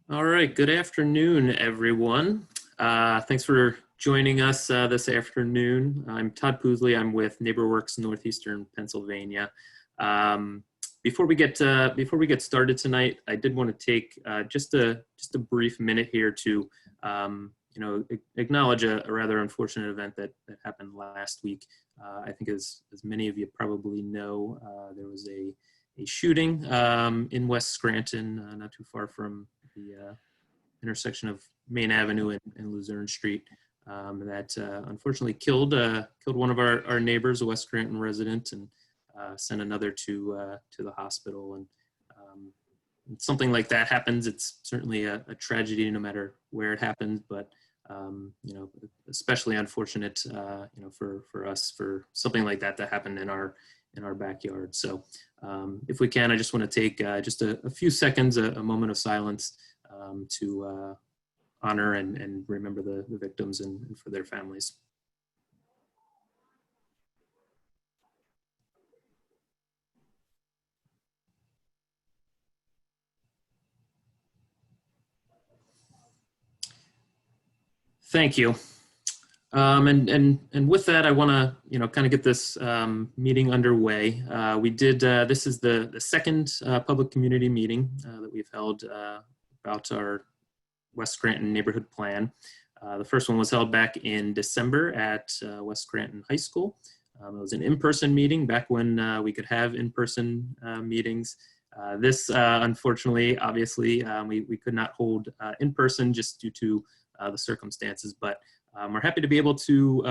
All right, good afternoon, everyone. Thanks for joining us this afternoon. I'm Todd Poosley. I'm with NeighborWorks Northeastern Pennsylvania. Um, before we get started tonight, I did want to take just a brief minute here to acknowledge a rather unfortunate event that happened last week. I think as many of you probably know, there was a shooting in West Scranton, not too far from the intersection of Main Avenue and Luzerne Street, that unfortunately killed one of our neighbors, a West Scranton resident, and sent another to the hospital. And something like that happens. It's certainly a tragedy, no matter where it happens. But especially unfortunate, for us, for something like that happened in our backyard. So if we can, I just want to take just a few seconds, a moment of silence to honor and remember the victims and for their families. Thank you. And with that, I want to kind of get this meeting underway. This is the second public community meeting that we've held about our West Scranton neighborhood plan. The first one was held back in December at West Scranton High School. It was an in-person meeting back when we could have in-person meetings. This, unfortunately, obviously, we could not hold in person just due to the circumstances, but we're happy to be able to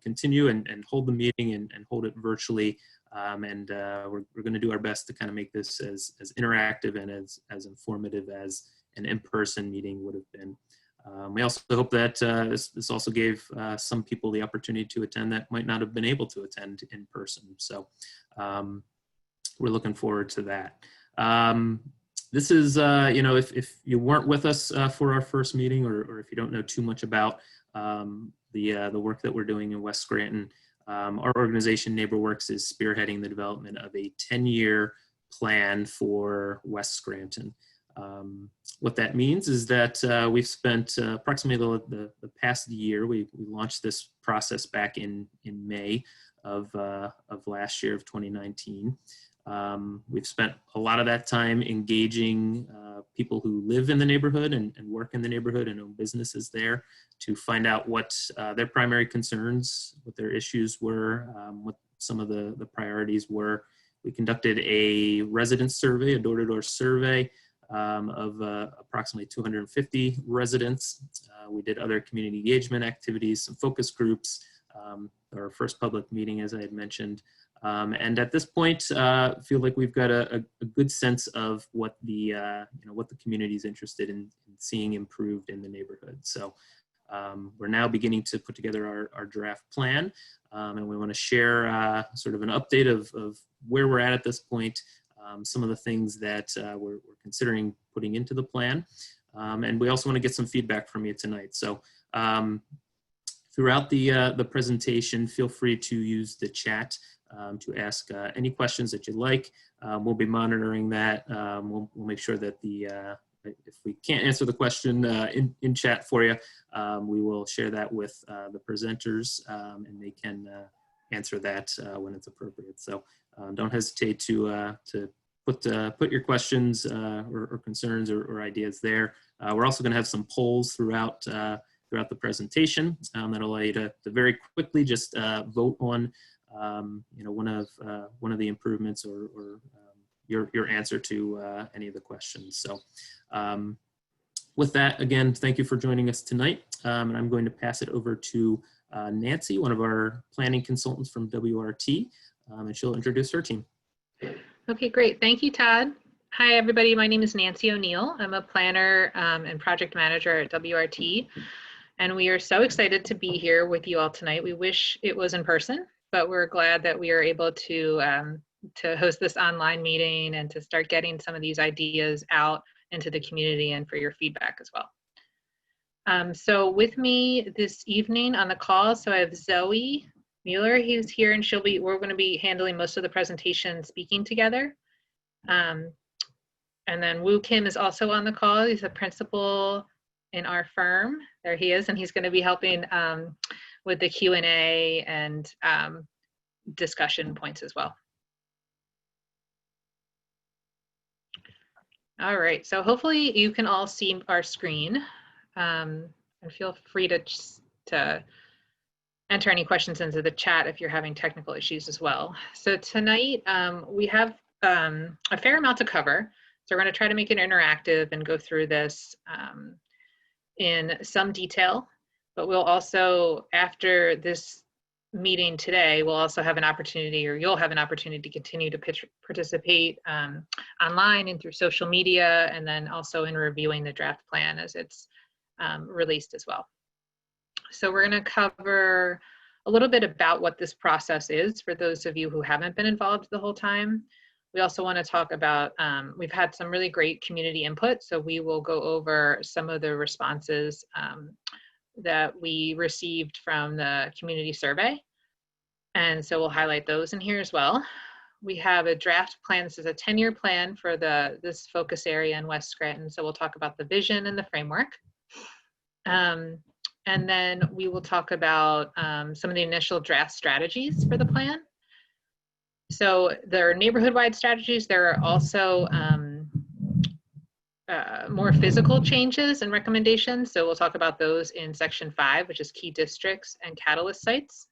continue and hold the meeting and hold it virtually. We're going to do our best to kind of make this as interactive and as informative as an in-person meeting would have been. We also hope that this also gave some people the opportunity to attend that might not have been able to attend in person. So we're looking forward to that. This is, if you weren't with us for our first meeting, or if you don't know too much about the work that we're doing in West Scranton, our organization NeighborWorks is spearheading the development of a 10-year plan for West Scranton. What that means is that we've spent approximately the past year. We launched this process back in May of last year, of 2019. We've spent a lot of that time engaging people who live in the neighborhood and work in the neighborhood and own businesses there to find out what their primary concerns, what their issues were, what some of the priorities were. We conducted a resident survey, a door-to-door survey of approximately 250 residents. We did other community engagement activities, some focus groups, our first public meeting, as I had mentioned. And at this point, feel like we've got a good sense of what the community is interested in seeing improved in the neighborhood. So we're now beginning to put together our draft plan, and we want to share sort of an update of where we're at this point, some of the things that we're considering putting into the plan, and we also want to get some feedback from you tonight. So throughout the presentation, feel free to use the chat to ask any questions that you'd like. We'll be monitoring that. We'll make sure that if we can't answer the question in chat for you, we will share that with the presenters, and they can answer that when it's appropriate. So don't hesitate to put your questions or concerns or ideas there. We're also going to have some polls throughout the presentation that'll allow you to very quickly just vote on one of the improvements or your answer to any of the questions. So with that, again, thank you for joining us tonight. And I'm going to pass it over to Nancy, one of our planning consultants from WRT, and she'll introduce her team. Okay, great. Thank you, Todd. Hi, everybody. My name is Nancy O'Neill. I'm a planner and project manager at WRT. And we are so excited to be here with you all tonight. We wish it was in person, but we're glad that we are able to host this online meeting and to start getting some of these ideas out into the community and for your feedback as well. So with me this evening on the call, so I have Zoe Mueller, who's here, and we're going to be handling most of the presentation speaking together. And then Woo Kim is also on the call. He's a principal in our firm. There he is, and he's going to be helping with the Q&A and discussion points as well. All right, so hopefully you can all see our screen, and feel free to enter any questions into the chat if you're having technical issues as well. So tonight we have a fair amount to cover. So we're going to try to make it interactive and go through this in some detail, but we'll also, after this meeting today, we'll also have an opportunity, or you'll have an opportunity to continue to participate online and through social media, and then also in reviewing the draft plan as it's released as well. So we're going to cover a little bit about what this process is for those of you who haven't been involved the whole time. We also want to talk about, we've had some really great community input, so we will go over some of the responses that we received from the community survey. And so we'll highlight those in here as well. We have a draft plan. This is a 10-year plan for this focus area in West Scranton. So we'll talk about the vision and the framework. And then we will talk about some of the initial draft strategies for the plan. So there are neighborhood-wide strategies. There are also more physical changes and recommendations. So we'll talk about those in section 5, which is key districts and catalyst sites.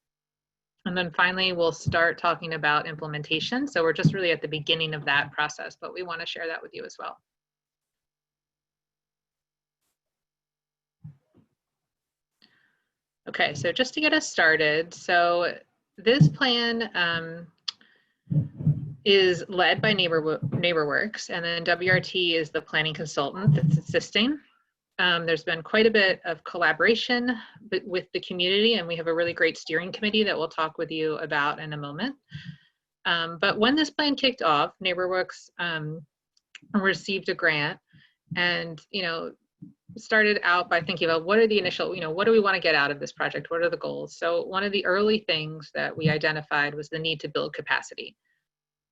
And then finally, we'll start talking about implementation. So we're just really at the beginning of that process, but we want to share that with you as well. Okay, so just to get us started, so this plan is led by NeighborWorks, and then WRT is the planning consultant that's assisting. There's been quite a bit of collaboration with the community, and we have a really great steering committee that we'll talk with you about in a moment. But when this plan kicked off, NeighborWorks received a grant, and started out by thinking about what are the initial, what do we want to get out of this project? What are the goals? So one of the early things that we identified was the need to build capacity,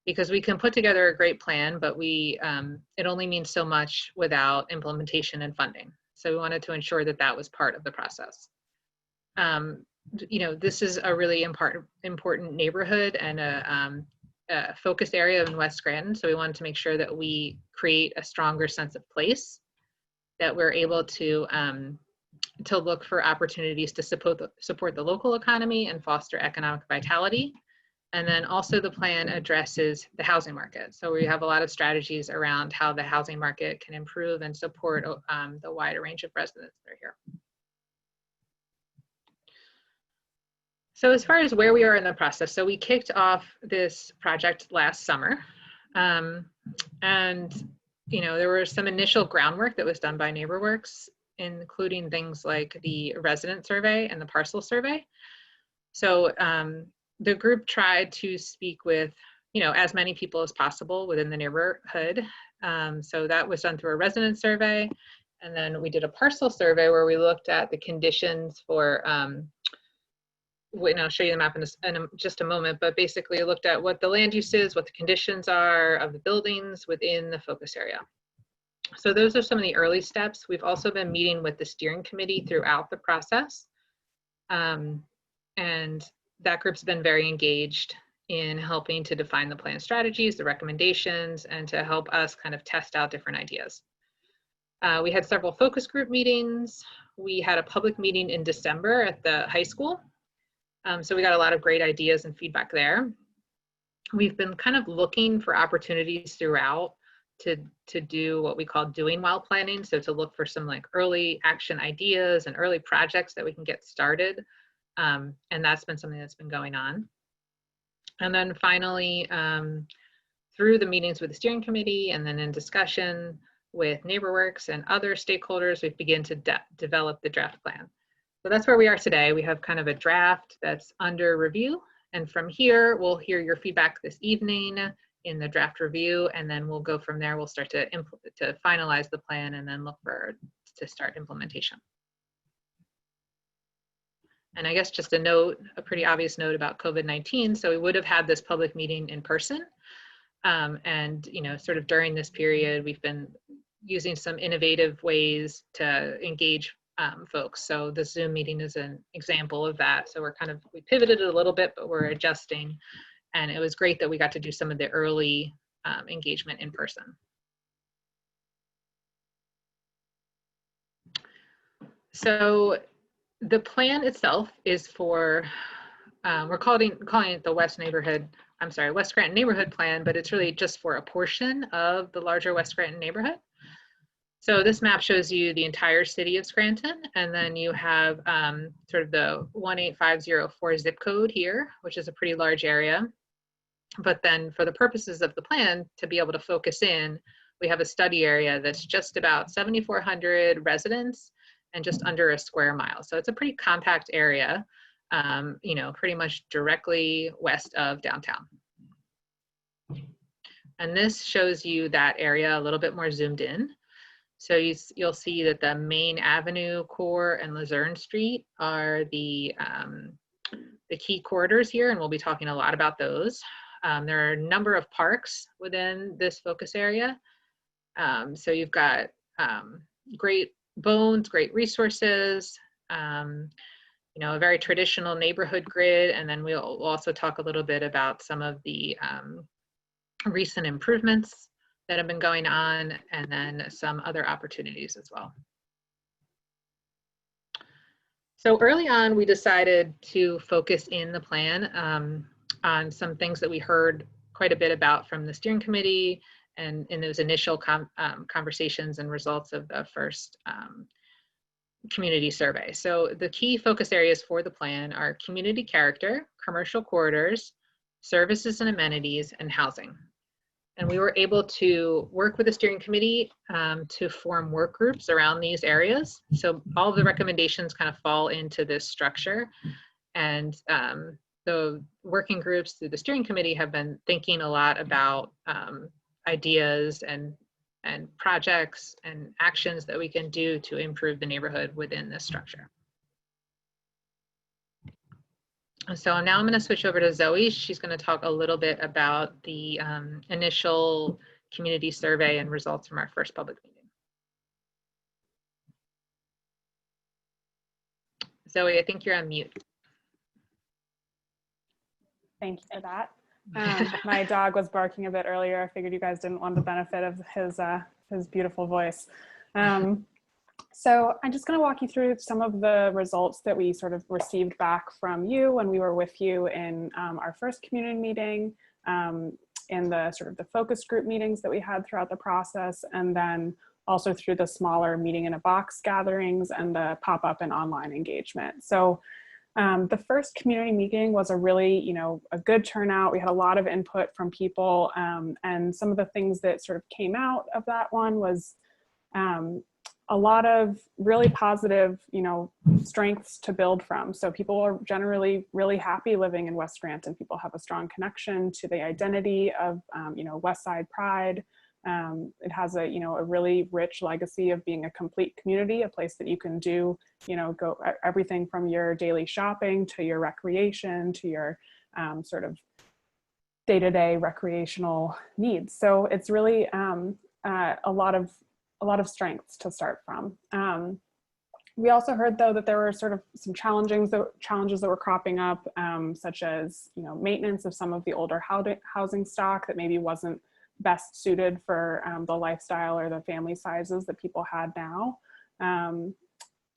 because we can put together a great plan, but it only means so much without implementation and funding. So we wanted to ensure that that was part of the process. This is a really important neighborhood and a focused area in West Scranton. So we wanted to make sure that we create a stronger sense of place, that we're able to look for opportunities to support the local economy and foster economic vitality. And then also the plan addresses the housing market. So we have a lot of strategies around how the housing market can improve and support the wider range of residents that are here. So as far as where we are in the process, so we kicked off this project last summer. There was some initial groundwork that was done by NeighborWorks, including things like the resident survey and the parcel survey. So the group tried to speak with, as many people as possible within the neighborhood. So that was done through a resident survey. And then we did a parcel survey where we looked at the conditions for, and I'll show you the map in just a moment, but basically looked at what the land use is, what the conditions are of the buildings within the focus area. So those are some of the early steps. We've also been meeting with the steering committee throughout the process. And that group's been very engaged in helping to define the plan strategies, the recommendations, and to help us kind of test out different ideas. We had several focus group meetings. We had a public meeting in December at the high school. So we got a lot of great ideas and feedback there. We've been kind of looking for opportunities throughout to do what we call doing while planning. So to look for some like early action ideas and early projects that we can get started. And that's been something that's been going on. And then finally, through the meetings with the steering committee and then in discussion with NeighborWorks and other stakeholders, we've begun to develop the draft plan. So that's where we are today. We have kind of a draft that's under review. And from here, we'll hear your feedback this evening in the draft review, and then we'll go from there. We'll start to finalize the plan and then look to start implementation. And I guess just a note, a pretty obvious note about COVID-19. So we would have had this public meeting in person, And, sort of during this period, we've been using some innovative ways to engage folks. So the Zoom meeting is an example of that. So we pivoted a little bit, but we're adjusting. And it was great that we got to do some of the early engagement in person. So the plan itself is for, we're calling it the West Scranton Neighborhood Plan, but it's really just for a portion of the larger West Scranton neighborhood. So this map shows you the entire city of Scranton, and then you have sort of the 18504 zip code here, which is a pretty large area. But then for the purposes of the plan, to be able to focus in, we have a study area that's just about 7,400 residents and just under a square mile. So it's a pretty compact area, pretty much directly west of downtown. And this shows you that area a little bit more zoomed in. So you'll see that the Main Avenue core and Luzerne Street are the key corridors here, and we'll be talking a lot about those. There are a number of parks within this focus area. So you've got great bones, great resources, a very traditional neighborhood grid, and then we'll also talk a little bit about some of the recent improvements that have been going on, and then some other opportunities as well. So early on, we decided to focus in the plan on some things that we heard quite a bit about from the steering committee and in those initial conversations and results of the first community survey. So the key focus areas for the plan are community character, commercial corridors, services and amenities, and housing. And we were able to work with the steering committee to form work groups around these areas. So all of the recommendations kind of fall into this structure. And the working groups through the steering committee have been thinking a lot about ideas and projects and actions that we can do to improve the neighborhood within this structure. So now I'm going to switch over to Zoe. She's going to talk a little bit about the initial community survey and results from our first public meeting. Zoe, I think you're on mute. Thank you for that. My dog was barking a bit earlier. I figured you guys didn't want the benefit of his beautiful voice. So I'm just going to walk you through some of the results that we sort of received back from you when we were with you in our first community meeting, in the sort of the focus group meetings that we had throughout the process, and then also through the smaller meeting in a box gatherings and the pop-up and online engagement. So the first community meeting was a really, a good turnout. We had a lot of input from people, and some of the things that sort of came out of that one was a lot of really positive, strengths to build from. So people are generally really happy living in West Scranton. People have a strong connection to the identity of, West Side pride. It has a, a really rich legacy of being a complete community, a place that you can do, go everything from your daily shopping to your recreation to your sort of day-to-day recreational needs. So it's really a lot of strengths to start from. We also heard, though, that there were sort of some challenges that were cropping up, such as maintenance of some of the older housing stock that maybe wasn't best suited for the lifestyle or the family sizes that people had now.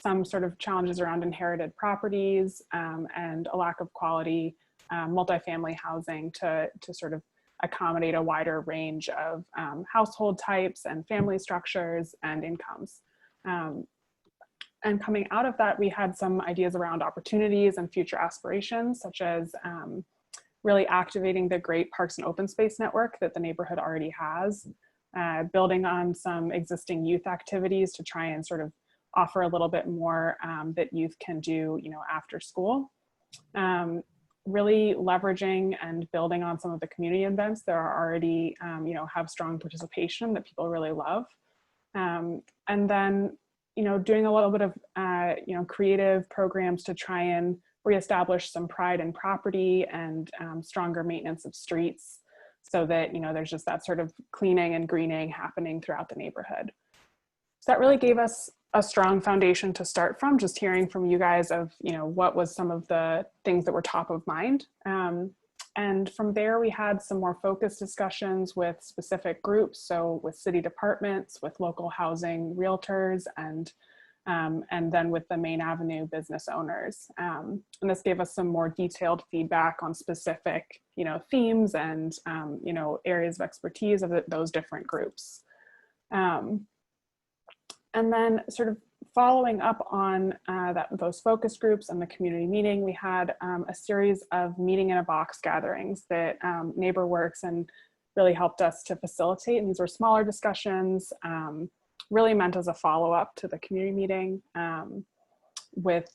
Some sort of challenges around inherited properties and a lack of quality multifamily housing to sort of accommodate a wider range of household types and family structures and incomes. And coming out of that, we had some ideas around opportunities and future aspirations, such as really activating the great parks and open space network that the neighborhood already has, building on some existing youth activities to try and sort of offer a little bit more that youth can do, after school. Really leveraging and building on some of the community events that are already, have strong participation that people really love. And then, doing a little bit of, creative programs to try and reestablish some pride in property and stronger maintenance of streets. so that, there's just that sort of cleaning and greening happening throughout the neighborhood. So that really gave us a strong foundation to start from, just hearing from you guys of, what was some of the things that were top of mind. And from there, we had some more focused discussions with specific groups. So with city departments, with local housing realtors, and then with the Main Avenue business owners. And this gave us some more detailed feedback on specific, themes and, areas of expertise of those different groups. And then sort of following up on those focus groups and the community meeting, we had a series of meeting in a box gatherings that NeighborWorks and really helped us to facilitate. And these were smaller discussions, really meant as a follow-up to the community meeting with,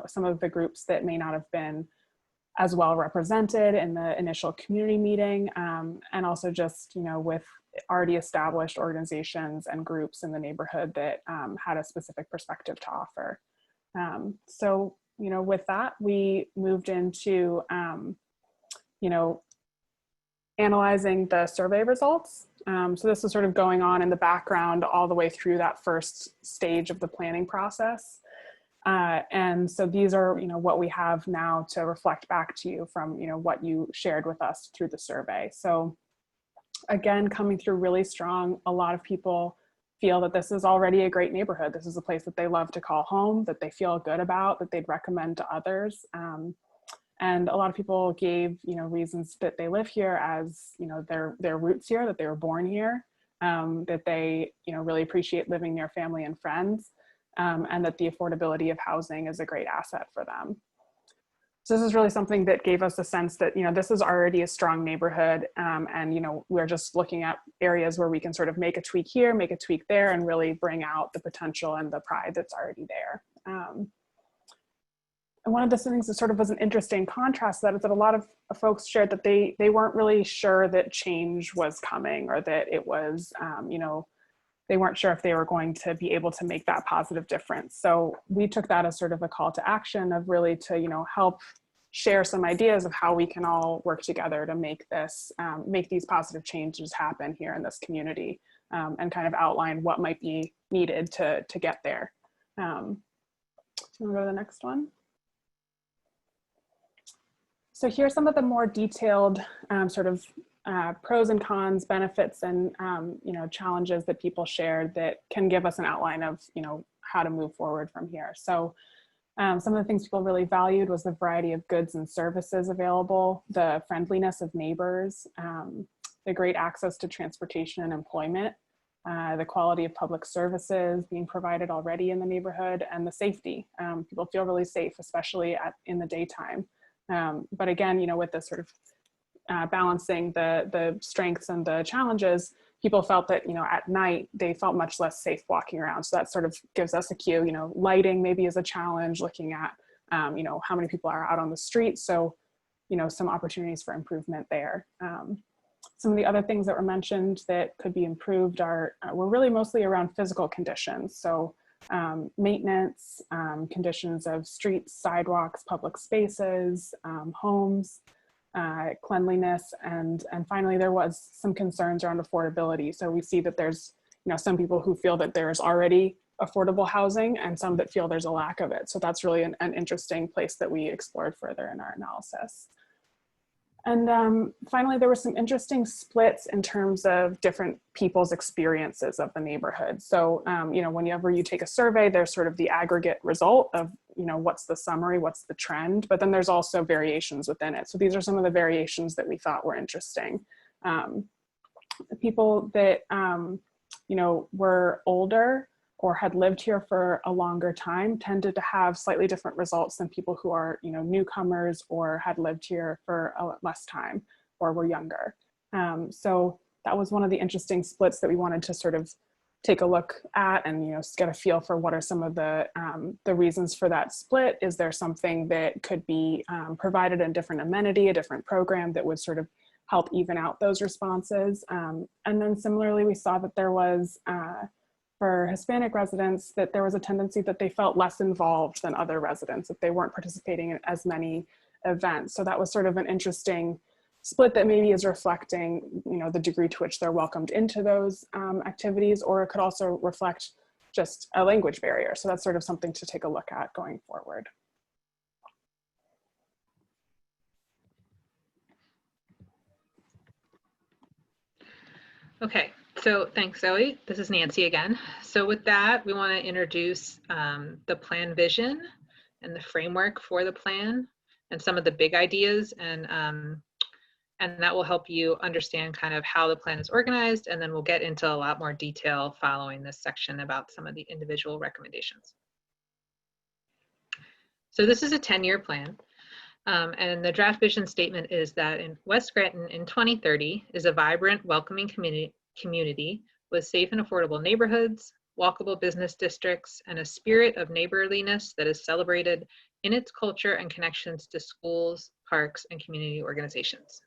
some of the groups that may not have been as well represented in the initial community meeting, and also just, with already established organizations and groups in the neighborhood that had a specific perspective to offer. So, with that, we moved into, analyzing the survey results. So this is sort of going on in the background all the way through that first stage of the planning process. And so these are, what we have now to reflect back to you from, what you shared with us through the survey. So again, coming through really strong, a lot of people feel that this is already a great neighborhood. This is a place that they love to call home, that they feel good about, that they'd recommend to others. And a lot of people gave, reasons that they live here as, their roots here, that they were born here, that they, really appreciate living near family and friends. And that the affordability of housing is a great asset for them. So this is really something that gave us a sense that, this is already a strong neighborhood. And, we're just looking at areas where we can sort of make a tweak here, make a tweak there, and really bring out the potential and the pride that's already there. And one of the things that sort of was an interesting contrast to that is that a lot of folks shared that they weren't really sure that change was coming, or that it was, they weren't sure if they were going to be able to make that positive difference. So we took that as sort of a call to action of really to, help share some ideas of how we can all work together to make this, make these positive changes happen here in this community, and kind of outline what might be needed to get there. Do you want to go to the next one? So here's some of the more detailed sort of pros and cons, benefits, and challenges that people shared that can give us an outline of how to move forward from here. So some of the things people really valued was the variety of goods and services available, the friendliness of neighbors, the great access to transportation and employment, the quality of public services being provided already in the neighborhood, and the safety. People feel really safe, especially in the daytime. But again, with this sort of balancing the strengths and the challenges, people felt that, at night, they felt much less safe walking around. So that sort of gives us a cue, lighting maybe is a challenge, looking at, how many people are out on the street. So, some opportunities for improvement there. Some of the other things that were mentioned that could be improved were really mostly around physical conditions. So maintenance, conditions of streets, sidewalks, public spaces, homes, cleanliness, and finally there was some concerns around affordability. So we see that there's some people who feel that there's already affordable housing and some that feel there's a lack of it. So that's really an interesting place that we explored further in our analysis. And finally, there were some interesting splits in terms of different people's experiences of the neighborhood. So, whenever you take a survey, there's sort of the aggregate result of, what's the summary, what's the trend, but then there's also variations within it. So these are some of the variations that we thought were interesting. The people that, were older or had lived here for a longer time tended to have slightly different results than people who are, newcomers or had lived here for less time or were younger. So that was one of the interesting splits that we wanted to sort of take a look at and, get a feel for what are some of the reasons for that split. Is there something that could be provided in a different amenity, a different program that would sort of help even out those responses? And then similarly, we saw that there was, for Hispanic residents, that there was a tendency that they felt less involved than other residents, that they weren't participating in as many events. So that was sort of an interesting split that maybe is reflecting, the degree to which they're welcomed into those activities, or it could also reflect just a language barrier. So that's sort of something to take a look at going forward. Okay, so thanks, Zoe. This is Nancy again. So with that, we want to introduce the plan vision and the framework for the plan and some of the big ideas, and that will help you understand kind of how the plan is organized, and then we'll get into a lot more detail following this section about some of the individual recommendations. So this is a 10-year plan. And the draft vision statement is that in West Scranton in 2030 is a vibrant, welcoming community with safe and affordable neighborhoods, walkable business districts, and a spirit of neighborliness that is celebrated in its culture and connections to schools, parks, and community organizations.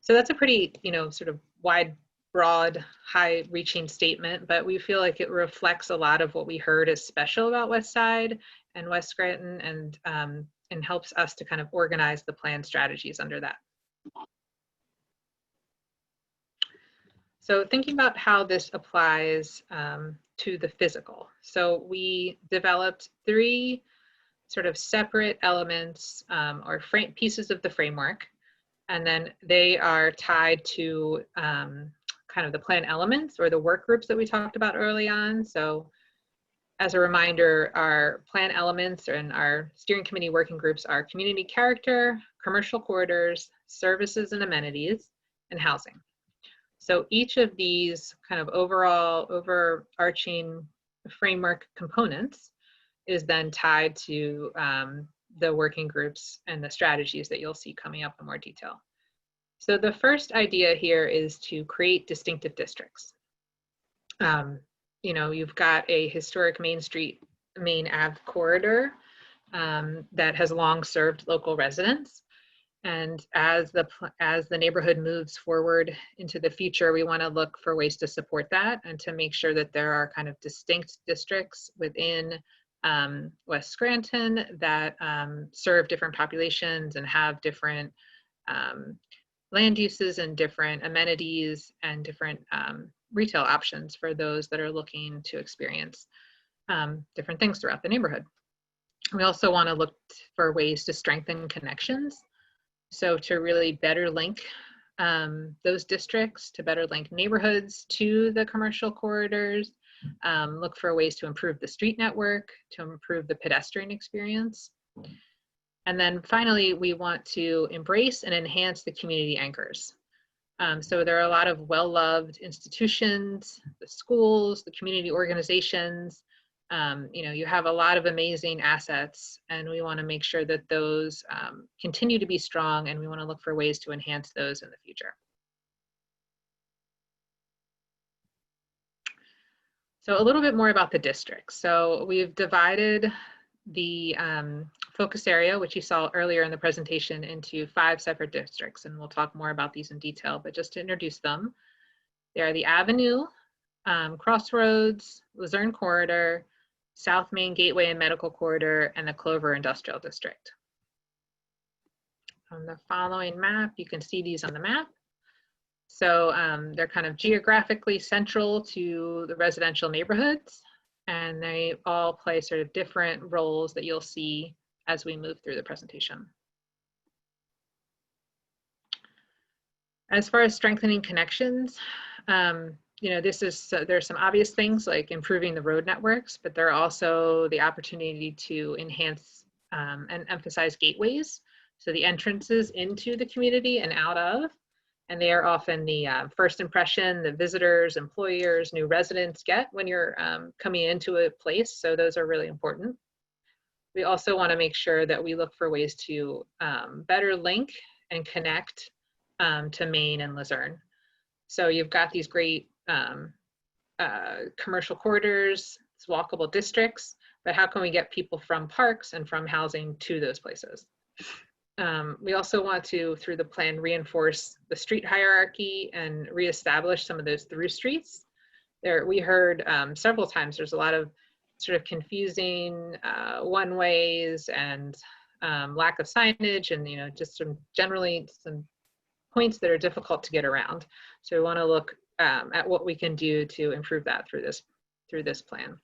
So that's a pretty, sort of wide, broad, high-reaching statement, but we feel like it reflects a lot of what we heard is special about West Side and West Scranton, and helps us to kind of organize the plan strategies under that. So thinking about how this applies to the physical. So we developed 3 sort of separate elements or pieces of the framework, and then they are tied to kind of the plan elements or the work groups that we talked about early on. So as a reminder, our plan elements and our steering committee working groups are community character, commercial corridors, services and amenities, and housing. So each of these kind of overarching framework components is then tied to the working groups and the strategies that you'll see coming up in more detail. So the first idea here is to create distinctive districts. You've got a historic Main Ave corridor that has long served local residents. And as the neighborhood moves forward into the future, we want to look for ways to support that and to make sure that there are kind of distinct districts within West Scranton that serve different populations and have different land uses and different amenities and different retail options for those that are looking to experience different things throughout the neighborhood. We also want to look for ways to strengthen connections. So to really better link those districts, to better link neighborhoods to the commercial corridors, look for ways to improve the street network, to improve the pedestrian experience. And then finally, we want to embrace and enhance the community anchors. So there are a lot of well-loved institutions, the schools, the community organizations. You have a lot of amazing assets, and we want to make sure that those continue to be strong, and we want to look for ways to enhance those in the future. So a little bit more about the districts. So we've divided the focus area, which you saw earlier in the presentation, into 5 separate districts, and we'll talk more about these in detail, but just to introduce them, they are the Avenue, Crossroads, Luzerne Corridor, South Main Gateway and Medical Corridor, and the Clover Industrial District. On the following map, you can see these on the map. So they're kind of geographically central to the residential neighborhoods, and they all play sort of different roles that you'll see as we move through the presentation. As far as strengthening connections, there's some obvious things like improving the road networks, but there are also the opportunity to enhance and emphasize gateways. So the entrances into the community and out of, and they are often the first impression that visitors, employers, new residents get when you're coming into a place. So those are really important. We also want to make sure that we look for ways to better link and connect to Main and Luzerne. So you've got these great commercial corridors, walkable districts, but how can we get people from parks and from housing to those places? We also want to, through the plan, reinforce the street hierarchy and reestablish some of those through streets. We heard several times there's a lot of sort of confusing one-ways and lack of signage and, just generally some points that are difficult to get around. So we want to look at what we can do to improve that through this plan.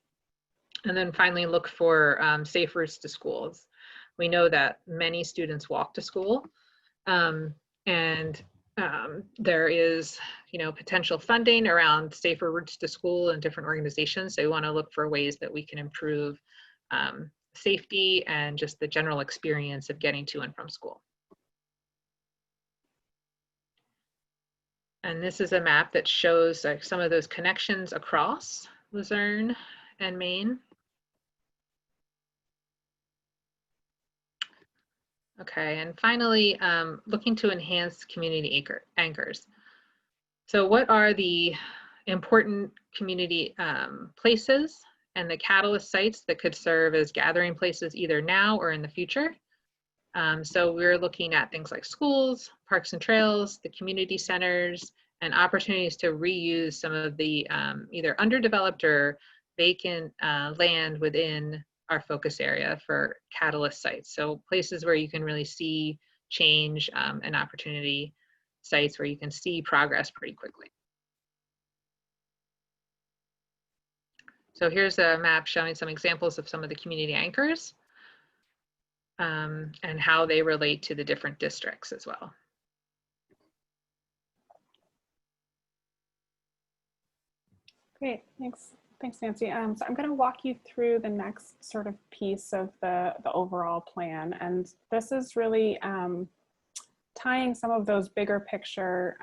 And then finally look for safe routes to schools. We know that many students walk to school, and there is, potential funding around safer routes to school in different organizations. So we want to look for ways that we can improve safety and just the general experience of getting to and from school. And this is a map that shows some of those connections across Luzerne and Maine. Okay, and finally, looking to enhance community anchors. So what are the important community places and the catalyst sites that could serve as gathering places either now or in the future? So we're looking at things like schools, parks and trails, the community centers, and opportunities to reuse some of the either underdeveloped or vacant land within our focus area for catalyst sites. So places where you can really see change and opportunity sites where you can see progress pretty quickly. So here's a map showing some examples of some of the community anchors and how they relate to the different districts as well. Great, thanks. Thanks, Nancy. So I'm going to walk you through the next sort of piece of the overall plan. And this is really tying some of those bigger picture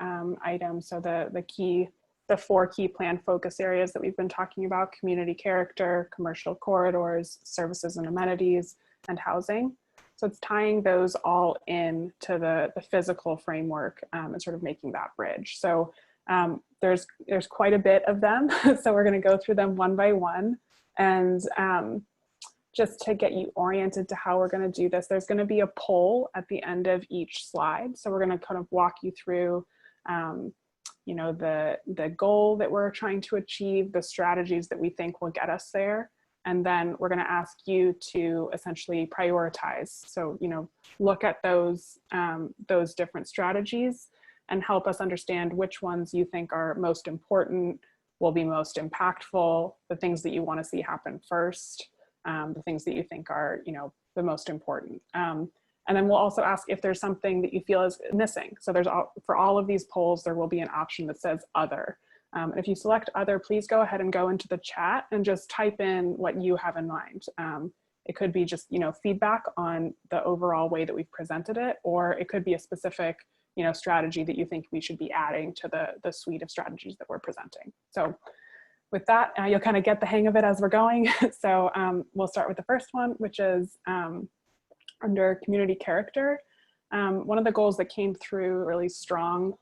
items. So the 4 key plan focus areas that we've been talking about: community character, commercial corridors, services and amenities, and housing. So it's tying those all in to the physical framework and sort of making that bridge. So there's quite a bit of them. So we're going to go through them one by one. And just to get you oriented to how we're going to do this, there's going to be a poll at the end of each slide. So we're going to kind of walk you through the goal that we're trying to achieve, the strategies that we think will get us there. And then we're going to ask you to essentially prioritize. So, look at those different strategies and help us understand which ones you think are most important, will be most impactful, the things that you want to see happen first, the things that you think are, the most important. And then we'll also ask if there's something that you feel is missing. So for all of these polls, there will be an option that says other. If you select other, please go ahead and go into the chat and just type in what you have in mind. It could be just, feedback on the overall way that we've presented it, or it could be a specific, strategy that you think we should be adding to the suite of strategies that we're presenting. So with that, you'll kind of get the hang of it as we're going. So we'll start with the first one, which is under community character. One of the goals that came through really strong,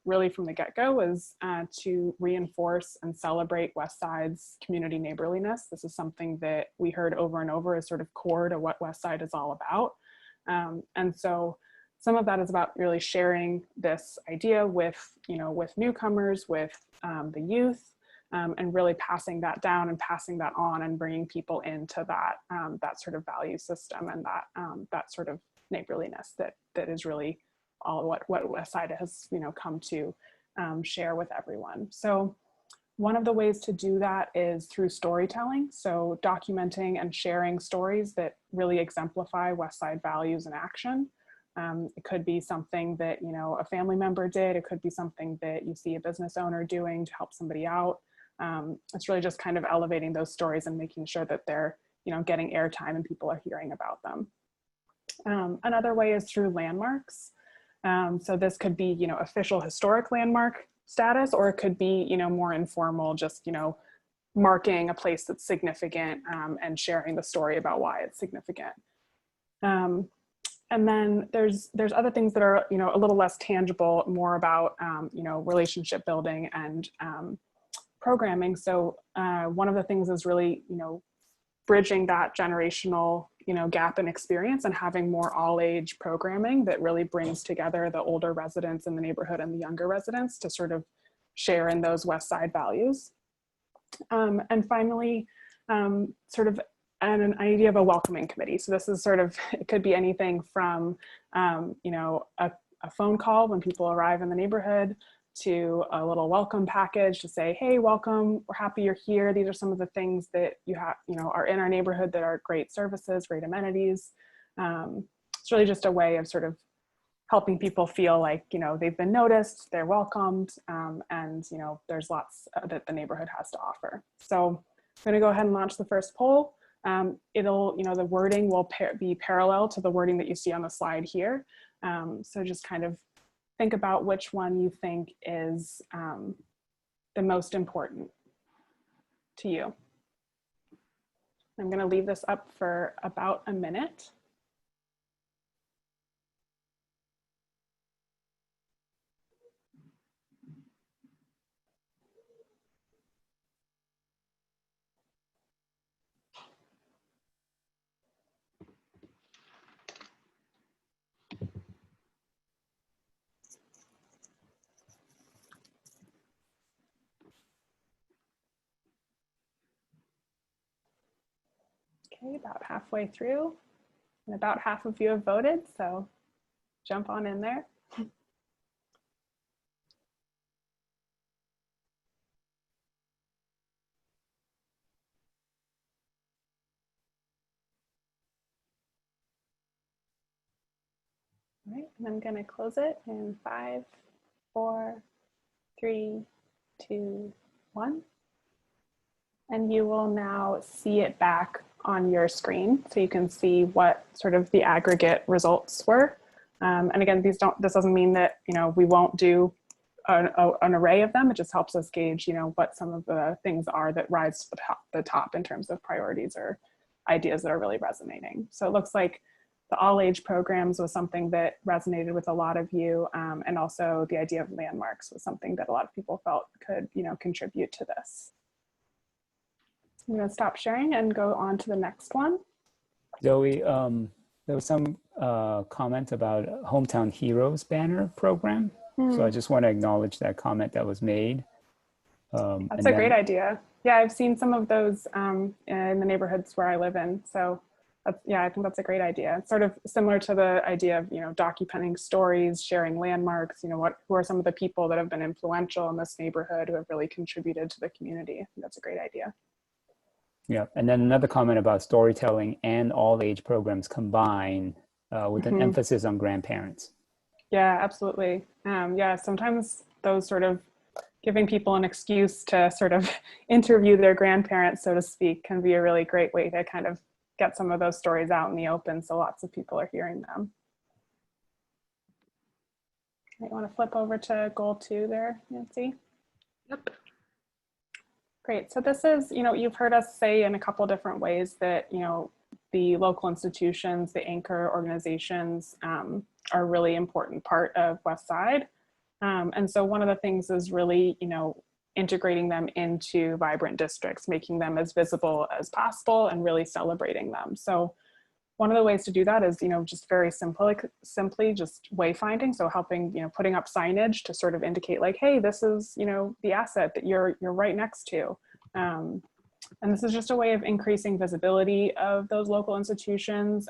really from the get-go, was to reinforce and celebrate West Side's community neighborliness. This is something that we heard over and over as sort of core to what West Side is all about. And so some of that is about really sharing this idea with newcomers, with the youth, and really passing that down and passing that on and bringing people into that sort of value system and that sort of neighborliness that is really all what West Side has come to share with everyone. So one of the ways to do that is through storytelling. So documenting and sharing stories that really exemplify West Side values in action. It could be something that a family member did. It could be something that you see a business owner doing to help somebody out. It's really just kind of elevating those stories and making sure that they're getting airtime and people are hearing about them. Another way is through landmarks. So this could be, official historic landmark status, or it could be, more informal, just, marking a place that's significant and sharing the story about why it's significant. And then there's other things that are, a little less tangible, more about, relationship building and programming. So one of the things is really, bridging that generational gap in experience and having more all-age programming that really brings together the older residents in the neighborhood and the younger residents to sort of share in those West Side values. And finally, sort of and an idea of a welcoming committee. So this is sort of, it could be anything from, you know, a phone call when people arrive in the neighborhood, to a little welcome package to say, hey, welcome, we're happy you're here. These are some of the things that you know, are in our neighborhood that are great services, great amenities. It's really just a way of sort of helping people feel like, you know, they've been noticed, they're welcomed, and, you know, there's lots that the neighborhood has to offer. So I'm gonna go ahead and launch the first poll. It'll, you know, the wording will be parallel to the wording that you see on the slide here. So just kind of think about which one you think is the most important to you. I'm going to leave this up for about a minute. Okay, about halfway through, and about half of you have voted, so jump on in there. All right, and I'm going to close it in 5, 4, 3, 2, 1. And you will now see it back on your screen, so you can see what sort of the aggregate results were. And again, this doesn't mean that, you know, we won't do an array of them. It just helps us gauge, you know, what some of the things are that rise to the top in terms of priorities or ideas that are really resonating. So it looks like the all age programs was something that resonated with a lot of you, and also the idea of landmarks was something that a lot of people felt could, you know, contribute to this. I'm going to stop sharing and go on to the next one. Zoe, there was some comment about Hometown Heroes banner program. So I just want to acknowledge that comment that was made. That's a great idea. Yeah, I've seen some of those in the neighborhoods where I live in. So that's, yeah, I think that's a great idea. It's sort of similar to the idea of, you know, documenting stories, sharing landmarks, you know, who are some of the people that have been influential in this neighborhood who have really contributed to the community. I think that's a great idea. Yeah, and then another comment about storytelling and all age programs combined with an emphasis on grandparents. Yeah, absolutely. Yeah, sometimes those sort of giving people an excuse to sort of interview their grandparents, so to speak, can be a really great way to kind of get some of those stories out in the open so lots of people are hearing them. You want to flip over to goal 2 there, Nancy? Yep. Great. So this is, you know, you've heard us say in a couple different ways that, you know, the local institutions, the anchor organizations are a really important part of West Side. And so one of the things is really, you know, integrating them into vibrant districts, making them as visible as possible and really celebrating them. So one of the ways to do that is, you know, just very simply just wayfinding. So helping, you know, putting up signage to sort of indicate like, hey, this is, you know, the asset that you're right next to. And this is just a way of increasing visibility of those local institutions.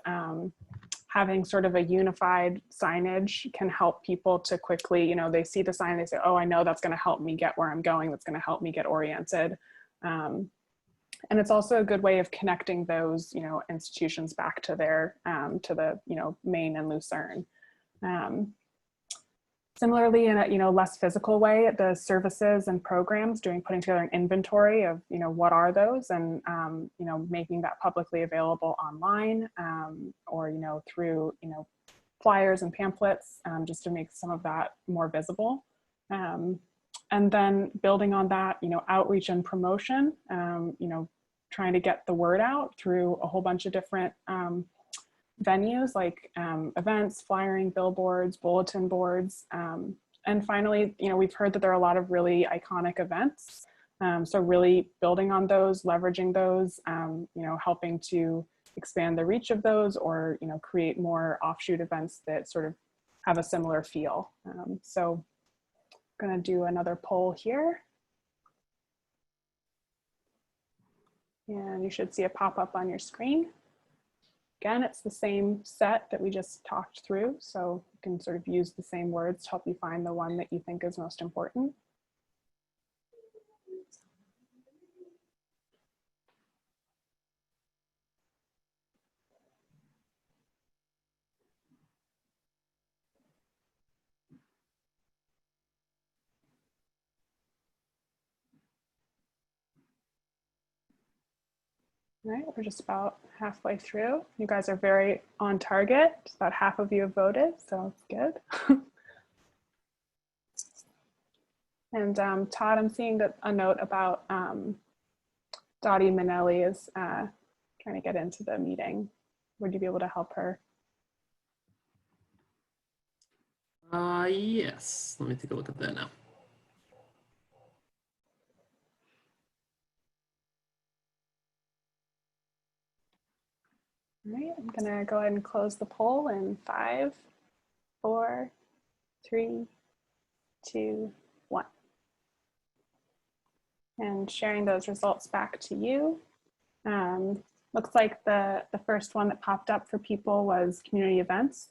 Having sort of a unified signage can help people to quickly, you know, they see the sign, they say, oh, I know that's going to help me get where I'm going. That's going to help me get oriented. And it's also a good way of connecting those, you know, institutions back to their, to the, you know, Maine and Lucerne. Similarly, in a, you know, less physical way, the services and programs putting together an inventory of, you know, what are those, and, you know, making that publicly available online, or, you know, through, you know, flyers and pamphlets, just to make some of that more visible. And then building on that, you know, outreach and promotion, you know, trying to get the word out through a whole bunch of different venues like events, flyering, billboards, bulletin boards. And finally, you know, we've heard that there are a lot of really iconic events. So really building on those, leveraging those, you know, helping to expand the reach of those, or, you know, create more offshoot events that sort of have a similar feel. So I'm going to do another poll here. And you should see a pop-up on your screen. Again, it's the same set that we just talked through, so you can sort of use the same words to help you find the one that you think is most important. All right, we're just about halfway through. You guys are very on target. Just about half of you have voted, so it's good. And Todd, I'm seeing that a note about Dottie Minelli is trying to get into the meeting. Would you be able to help her? Yes, let me take a look at that now. All right, I'm gonna go ahead and close the poll in 5, 4, 3, 2, 1. And sharing those results back to you. Looks like the first one that popped up for people was community events,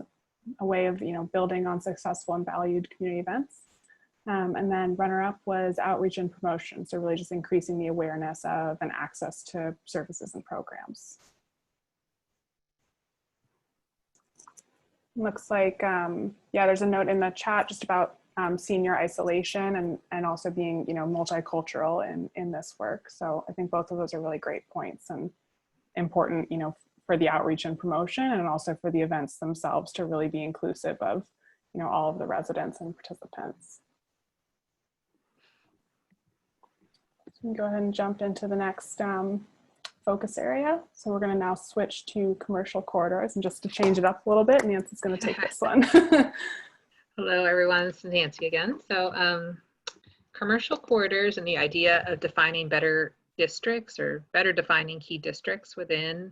a way of building on successful and valued community events. And then runner-up was outreach and promotion, so really just increasing the awareness of and access to services and programs. Looks like, yeah, there's a note in the chat just about senior isolation and also being, multicultural in this work. So I think both of those are really great points and important, for the outreach and promotion, and also for the events themselves to really be inclusive of, all of the residents and participants. So we can go ahead and jump into the next focus area. So we're going to now switch to commercial corridors, and just to change it up a little bit, Nancy's going to take this one. Hello, everyone. This is Nancy again. So commercial corridors and the idea of defining better districts or better defining key districts within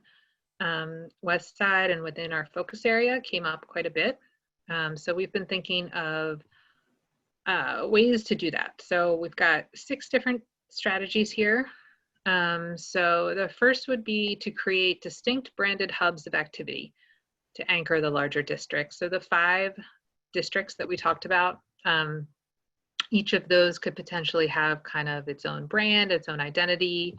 West Side and within our focus area came up quite a bit. So we've been thinking of ways to do that. So we've got 6 different strategies here. So the first would be to create distinct branded hubs of activity to anchor the larger districts. So the 5 districts that we talked about, each of those could potentially have kind of its own brand, its own identity,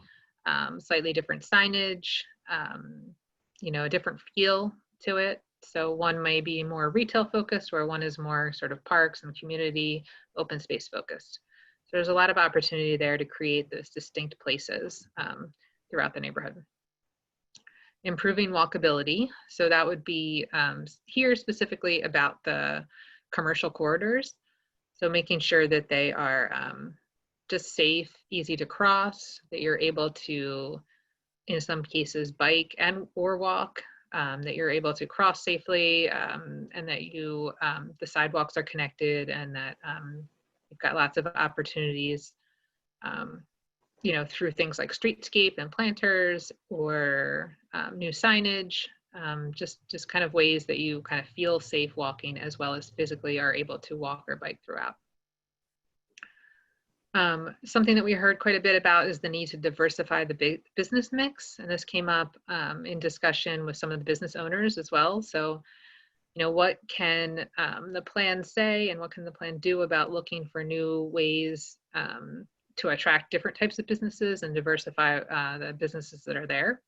slightly different signage, a different feel to it. So one may be more retail focused, where one is more sort of parks and community, open space focused. So there's a lot of opportunity there to create those distinct places throughout the neighborhood. Improving walkability. So that would be here specifically about the commercial corridors. So making sure that they are just safe, easy to cross, that you're able to, in some cases, bike and or walk, that you're able to cross safely, and that you the sidewalks are connected, and that you've got lots of opportunities, through things like streetscape and planters or new signage, just kind of ways that you kind of feel safe walking as well as physically are able to walk or bike throughout. Something that we heard quite a bit about is the need to diversify the business mix. And this came up in discussion with some of the business owners as well. So, what can the plan say and what can the plan do about looking for new ways to attract different types of businesses and diversify the businesses that are there.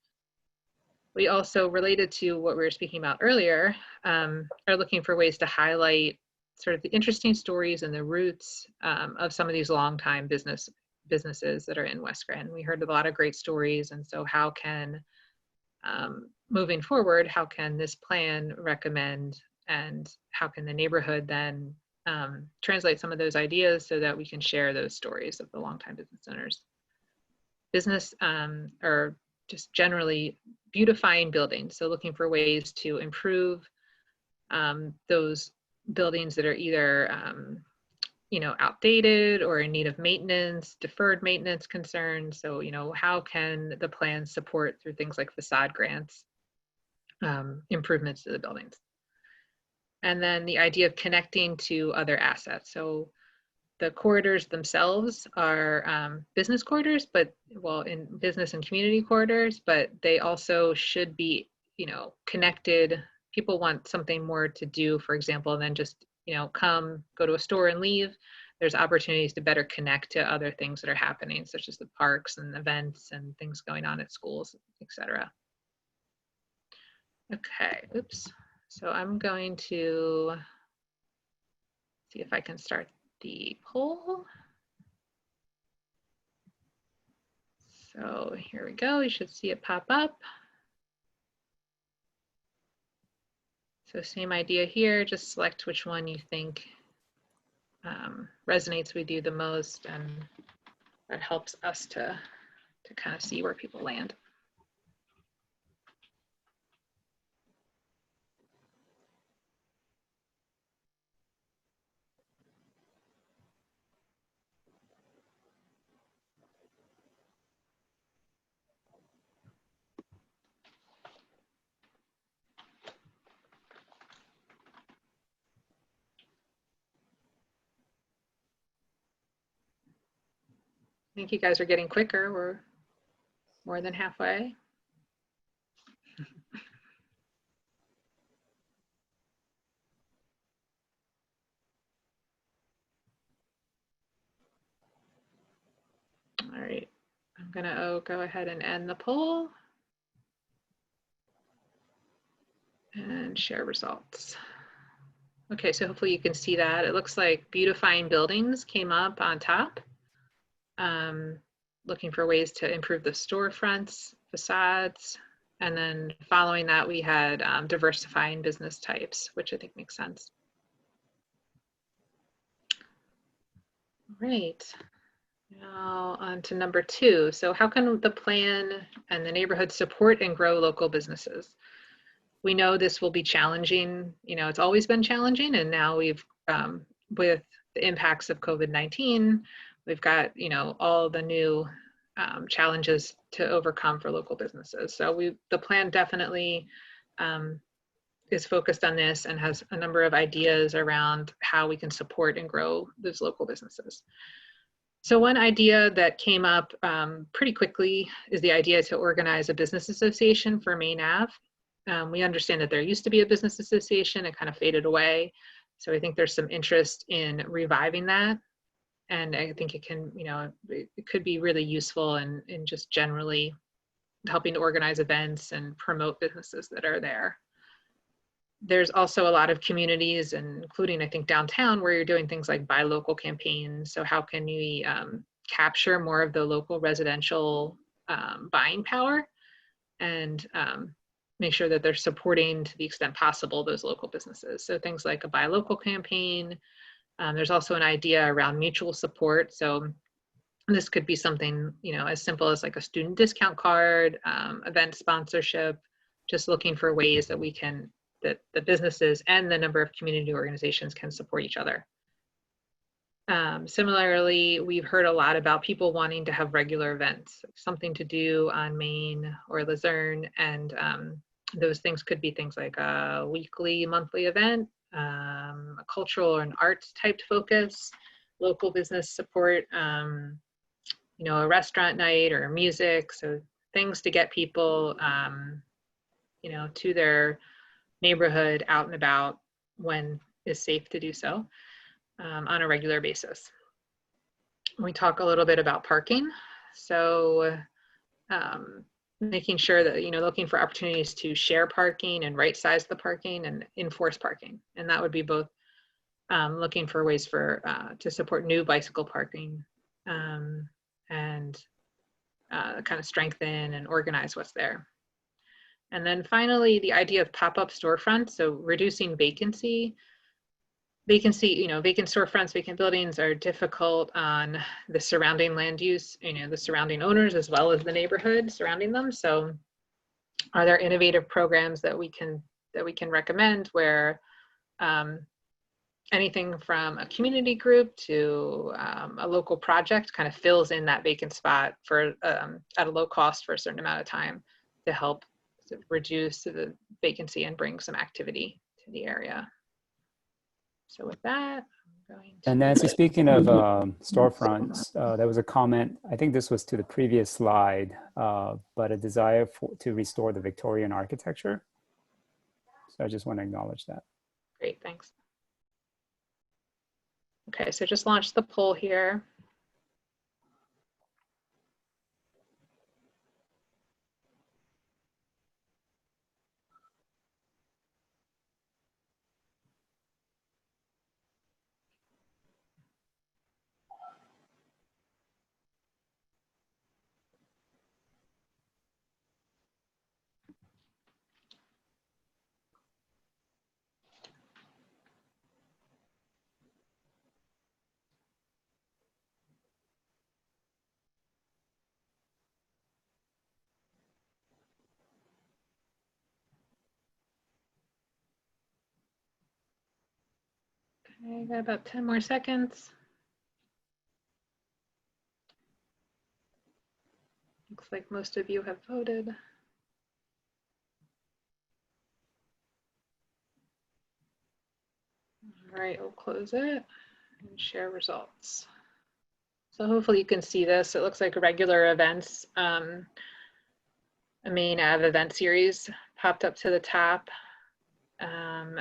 We also, related to what we were speaking about earlier, are looking for ways to highlight sort of the interesting stories and the roots of some of these longtime businesses that are in West Scranton. We heard a lot of great stories, and so how can, moving forward, how can this plan recommend, and how can the neighborhood then translate some of those ideas so that we can share those stories of the longtime business owners. Business, or just generally beautifying buildings. So looking for ways to improve those buildings that are either outdated or in need of maintenance, deferred maintenance concerns. So how can the plan support, through things like facade grants, improvements to the buildings? And then the idea of connecting to other assets. So the corridors themselves are business corridors, but well, in business and community corridors, but they also should be, you know, connected. People want something more to do, for example, than just, you know, come, go to a store and leave. There's opportunities to better connect to other things that are happening, such as the parks and events and things going on at schools, etc. Okay, oops. So I'm going to see if I can start the poll. So here we go. You should see it pop up. So same idea here, just select which one you think resonates with you the most, and that helps us to kind of see where people land. I think you guys are getting quicker. We're more than halfway. All right, I'm gonna go ahead and end the poll and share results. Okay, so hopefully you can see that. It looks like beautifying buildings came up on top. Looking for ways to improve the storefronts, facades, and then following that we had diversifying business types, which I think makes sense. All right, now on to number 2. So how can the plan and the neighborhood support and grow local businesses? We know this will be challenging. You know, it's always been challenging, and now we've, with the impacts of COVID-19, we've got, you know, all the new challenges to overcome for local businesses. So the plan definitely is focused on this and has a number of ideas around how we can support and grow those local businesses. So one idea that came up pretty quickly is the idea to organize a business association for Main Ave. We understand that there used to be a business association, it kind of faded away. So I think there's some interest in reviving that. And I think it can, you know, it could be really useful in just generally helping to organize events and promote businesses that are there. There's also a lot of communities, including I think downtown, where you're doing things like buy local campaigns. So how can we capture more of the local residential buying power and make sure that they're supporting to the extent possible those local businesses. So things like a buy local campaign. There's also an idea around mutual support. So this could be something, you know, as simple as like a student discount card, event sponsorship, just looking for ways that we can, that the businesses and the number of community organizations can support each other. Similarly, we've heard a lot about people wanting to have regular events, something to do on Main or Luzerne, and those things could be things like a weekly, monthly event, a cultural and arts type focus, local business support, you know, a restaurant night or music. So things to get people, you know, to their neighborhood out and about when is safe to do so on a regular basis. We talk a little bit about parking. So making sure that, you know, looking for opportunities to share parking and right size the parking and enforce parking. And that would be both looking for ways for to support new bicycle parking and kind of strengthen and organize what's there. And then finally, the idea of pop-up storefronts, so reducing vacancy. You know, vacant storefronts, vacant buildings are difficult on the surrounding land use, you know, the surrounding owners as well as the neighborhood surrounding them. So are there innovative programs that we can recommend where anything from a community group to a local project kind of fills in that vacant spot for at a low cost for a certain amount of time to help to reduce the vacancy and bring some activity to the area. So with that, I'm Going to- And Nancy, speaking of storefronts, there was a comment, I think this was to the previous slide, but a desire to restore the Victorian architecture. So I just want to acknowledge that. Great, thanks. Okay, so just launched the poll here. Okay, got about 10 more seconds. Looks like most of you have voted. All right, we'll close it and share results. So hopefully you can see this. It looks like regular events. A main av event series popped up to the top,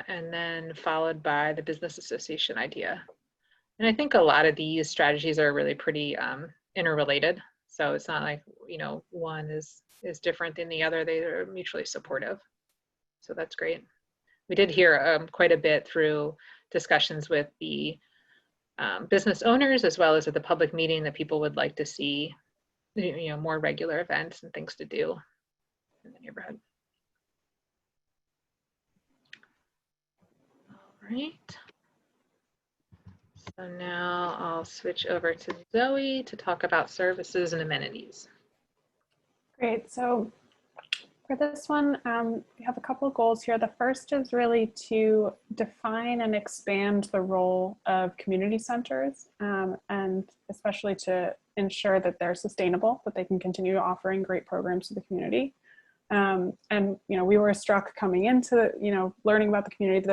and then followed by the business association idea. And I think a lot of these strategies are really pretty interrelated. So it's not like, you know, one is different than the other. They are mutually supportive. So that's great. We did hear quite a bit through discussions with the business owners, as well as at the public meeting, that people would like to see, you know, more regular events and things to do in the neighborhood. All right. So now I'll switch over to Zoe to talk about services and amenities. Great. So for this one, we have a couple of goals here. The first is really to define and expand the role of community centers, and especially to ensure that they're sustainable, that they can continue offering great programs to the community. And, you know, we were struck coming into, you know, learning about the community.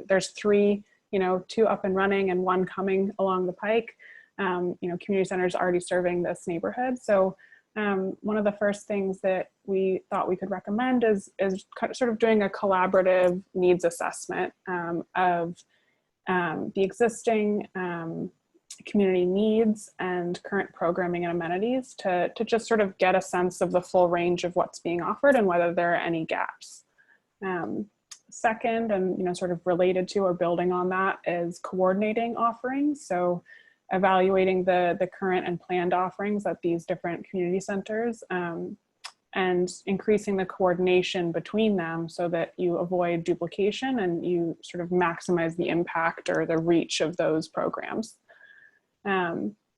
There's three, you know, 2 up and running and 1 coming along the pike. You know, community centers already serving this neighborhood. So one of the first things that we thought we could recommend is sort of doing a collaborative needs assessment of the existing community needs and current programming and amenities to just sort of get a sense of the full range of what's being offered and whether there are any gaps. Second, and, you know, sort of related to or building on that, is coordinating offerings. So evaluating the current and planned offerings at these different community centers, and increasing the coordination between them so that you avoid duplication and you sort of maximize the impact or the reach of those programs.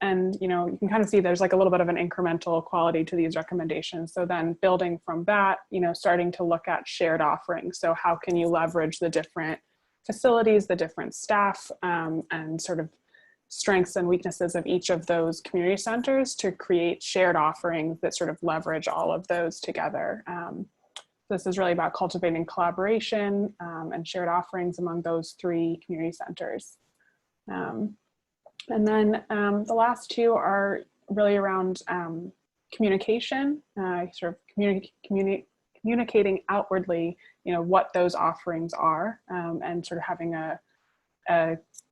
And, you know, you can kind of see there's like a little bit of an incremental quality to these recommendations. So then building from that, you know, starting to look at shared offerings. So how can you leverage the different facilities, the different staff, and sort of strengths and weaknesses of each of those community centers to create shared offerings that sort of leverage all of those together. This is really about cultivating collaboration and shared offerings among those 3 community centers. And then the last 2 are really around communication, sort of communicating outwardly, you know, what those offerings are, and sort of having a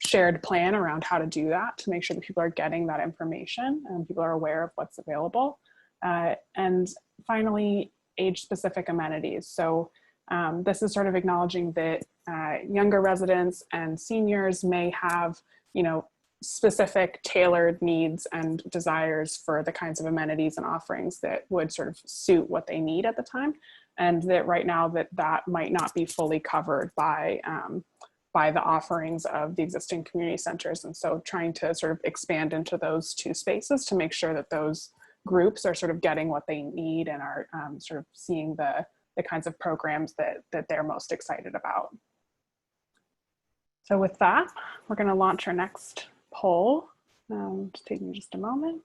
shared plan around how to do that to make sure that people are getting that information and people are aware of what's available. And finally, age-specific amenities. So this is sort of acknowledging that younger residents and seniors may have, you know, specific tailored needs and desires for the kinds of amenities and offerings that would sort of suit what they need at the time. And that right now that might not be fully covered by the offerings of the existing community centers. And so trying to sort of expand into those 2 spaces to make sure that those groups are sort of getting what they need and are sort of seeing the kinds of programs that they're most excited about. So with that, we're going to launch our next poll. Just taking just a moment.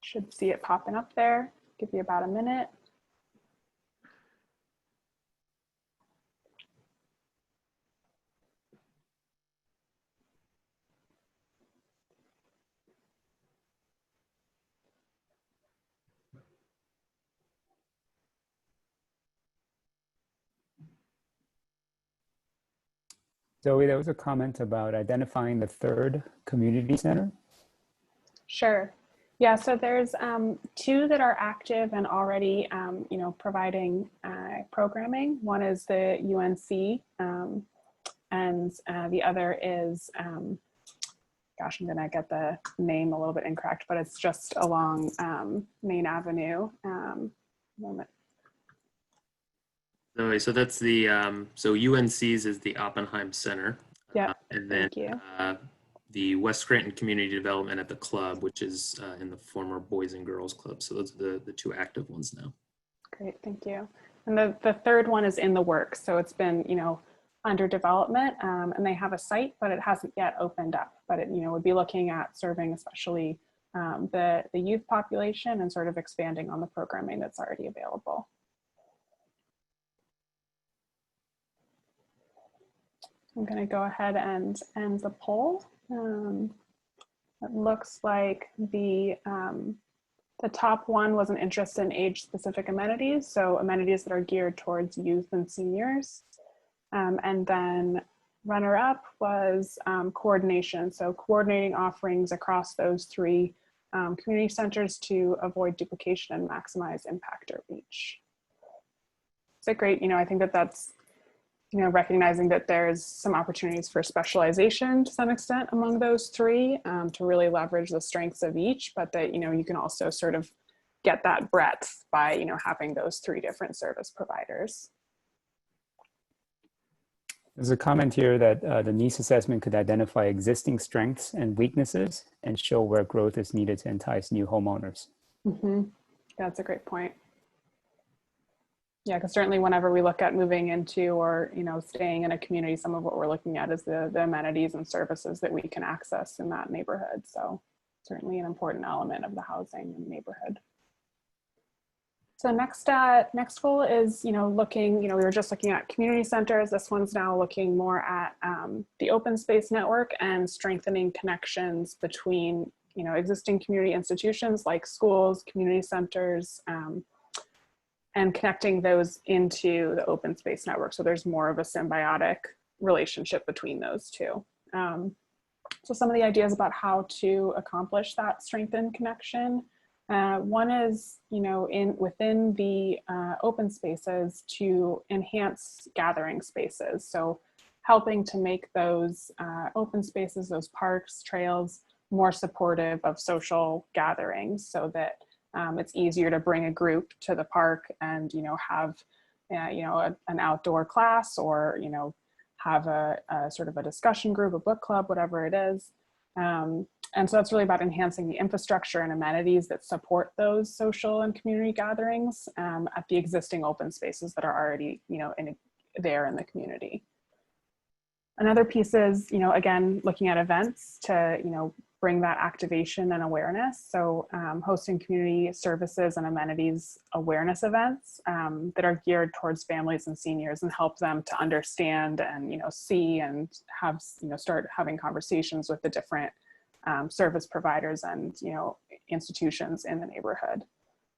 Should see it popping up there. Give you about a minute. Zoe, there was a comment about identifying the third community center. Sure. Yeah, so there's two that are active and already, providing programming. One is the UNC, and the other is, gosh, I'm gonna get the name a little bit incorrect, but it's just along Main Avenue. Moment. So that's the, so UNC's is the Oppenheim Center. Yeah, and then thank you. The West Scranton Community Development at the Club, which is in the former Boys and Girls Club. So those are the two active ones now. Great, thank you. And the third one is in the works. So it's been, under development, and they have a site, but it hasn't yet opened up. But it, would be looking at serving especially the youth population and sort of expanding on the programming that's already available. I'm going to go ahead and end the poll. It looks like the top one was an interest in age-specific amenities, so amenities that are geared towards youth and seniors. And then runner-up was coordination, so coordinating offerings across those three community centers to avoid duplication and maximize impact or reach. So great, I think that's recognizing that there's some opportunities for specialization to some extent among those three to really leverage the strengths of each, but that, you can also sort of get that breadth by, having those three different service providers. There's a comment here that the needs assessment could identify existing strengths and weaknesses and show where growth is needed to entice new homeowners. Mm-hmm. That's a great point. Yeah, because certainly whenever we look at moving into or, staying in a community, some of what we're looking at is the amenities and services that we can access in that neighborhood. So certainly an important element of the housing in the neighborhood. So next goal is, looking, we were just looking at community centers. This one's now looking more at the open space network and strengthening connections between, existing community institutions like schools, community centers, and connecting those into the open space network. So there's more of a symbiotic relationship between those two. So some of the ideas about how to accomplish that strengthened connection. One is, within the open spaces to enhance gathering spaces. So helping to make those open spaces, those parks, trails, more supportive of social gatherings so that it's easier to bring a group to the park and, have, an outdoor class or, have a sort of a discussion group, a book club, whatever it is. And so that's really about enhancing the infrastructure and amenities that support those social and community gatherings at the existing open spaces that are already, there in the community. Another piece is, again, looking at events to, bring that activation and awareness. So hosting community services and amenities awareness events that are geared towards families and seniors and help them to understand and, see and have, start having conversations with the different service providers and, institutions in the neighborhood.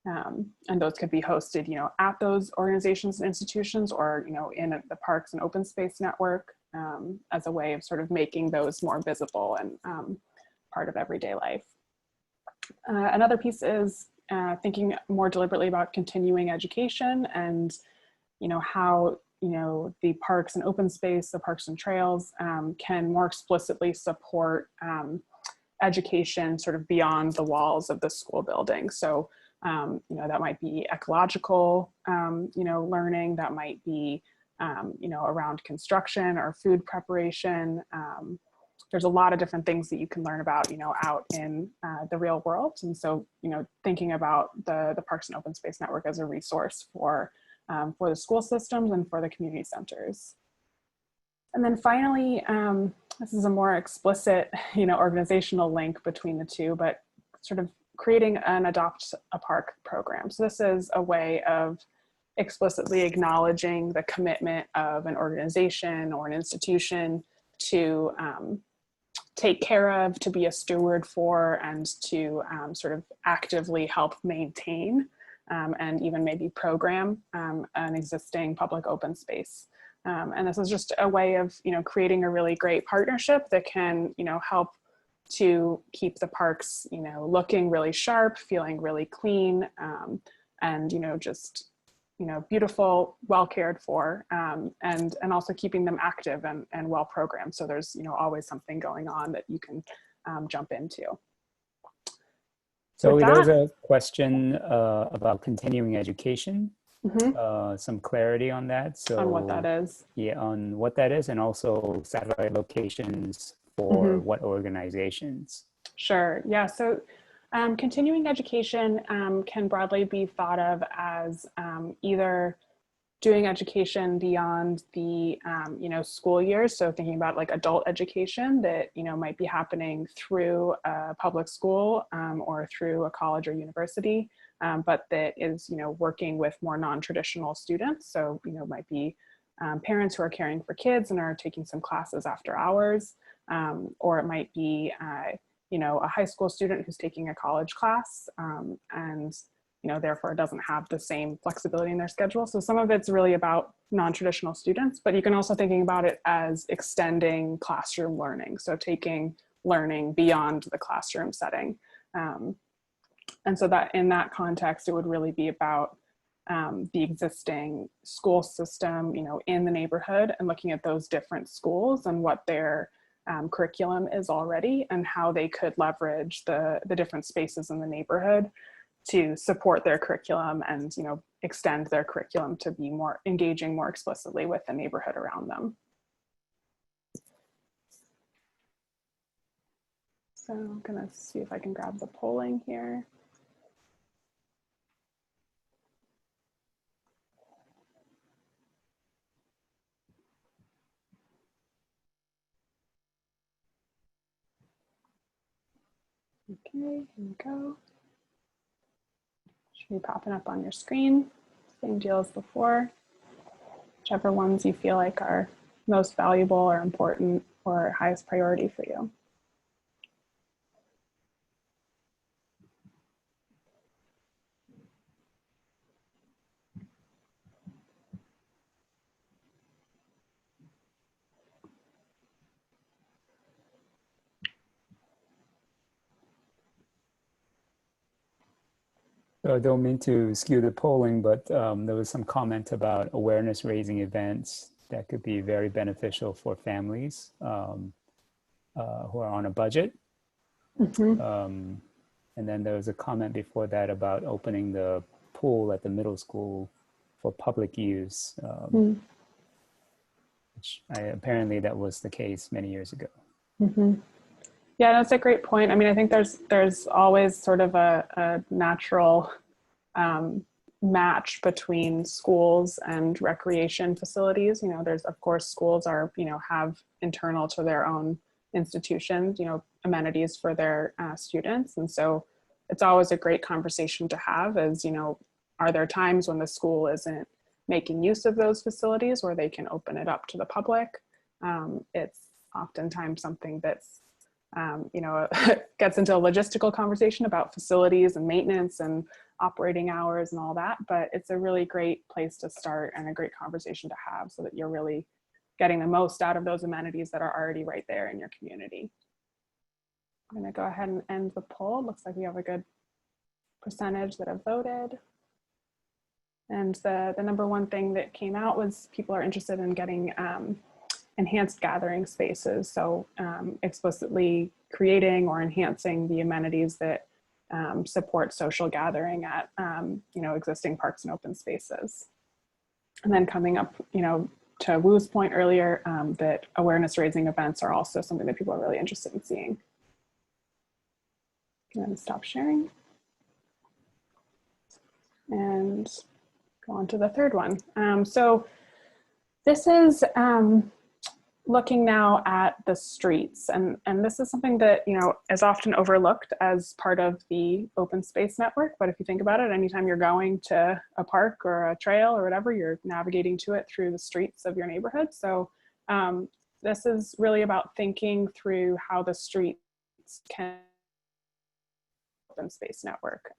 And those could be hosted, at those organizations and institutions or, in the parks and open space network as a way of sort of making those more visible and part of everyday life. Another piece is thinking more deliberately about continuing education and, how, the parks and open space, the parks and trails can more explicitly support education sort of beyond the walls of the school building. So, that might be ecological, learning, that might be, around construction or food preparation. There's a lot of different things that you can learn about, out in the real world. And so, thinking about the Parks and Open Space Network as a resource for the school systems and for the community centers. And then finally, this is a more explicit, organizational link between the two, but sort of creating an Adopt a Park program. So this is a way of explicitly acknowledging the commitment of an organization or an institution to take care of, to be a steward for, and to sort of actively help maintain and even maybe program an existing public open space. And this is just a way of, creating a really great partnership that can, help to keep the parks, looking really sharp, feeling really clean, and, just, beautiful, well cared for, and also keeping them active and well programmed. So there's, always something going on that you can jump into. So With there was that- a question about continuing education. Some clarity on that. So on what that is. Yeah, on what that is, and also satellite locations for what organizations. Sure. Yeah. So continuing education can broadly be thought of as either doing education beyond the school years. So thinking about like adult education that might be happening through a public school or through a college or university, but that is working with more non-traditional students. So might be parents who are caring for kids and are taking some classes after hours, or it might be a high school student who's taking a college class and therefore doesn't have the same flexibility in their schedule. So some of it's really about non-traditional students, but you can also thinking about it as extending classroom learning. So taking learning beyond the classroom setting. And so that in that context, it would really be about the existing school system, in the neighborhood, and looking at those different schools and what their curriculum is already and how they could leverage the different spaces in the neighborhood to support their curriculum and extend their curriculum to be more engaging more explicitly with the neighborhood around them. So I'm gonna see if I can grab the polling here. Okay, here we go. Should be popping up on your screen. Same deal as before. Whichever ones you feel like are most valuable or important or highest priority for you. So I don't mean to skew the polling, but there was some comment about awareness raising events that could be very beneficial for families who are on a budget. And then there was a comment before that about opening the pool at the middle school for public use, which apparently that was the case many years ago. Yeah, that's a great point. I mean, I think there's always sort of a natural match between schools and recreation facilities. There's, of course, schools are, have internal to their own institutions, amenities for their students. And so it's always a great conversation to have is, are there times when the school isn't making use of those facilities where they can open it up to the public? It's oftentimes something that's gets into a logistical conversation about facilities and maintenance and operating hours and all that, but it's a really great place to start and a great conversation to have so that you're really getting the most out of those amenities that are already right there in your community. I'm going to go ahead and end the poll. Looks like we have a good percentage that have voted. And the number one thing that came out was people are interested in getting enhanced gathering spaces. So explicitly creating or enhancing the amenities that support social gathering at existing parks and open spaces. And then coming up, to Wu's point earlier, that awareness raising events are also something that people are really interested in seeing. I'm going to stop sharing and go on to the third one. So this is looking now at the streets, and this is something that is often overlooked as part of the open space network. But if you think about it, anytime you're going to a park or a trail or whatever, you're navigating to it through the streets of your neighborhood. So this is really about thinking through how the streets can open space network,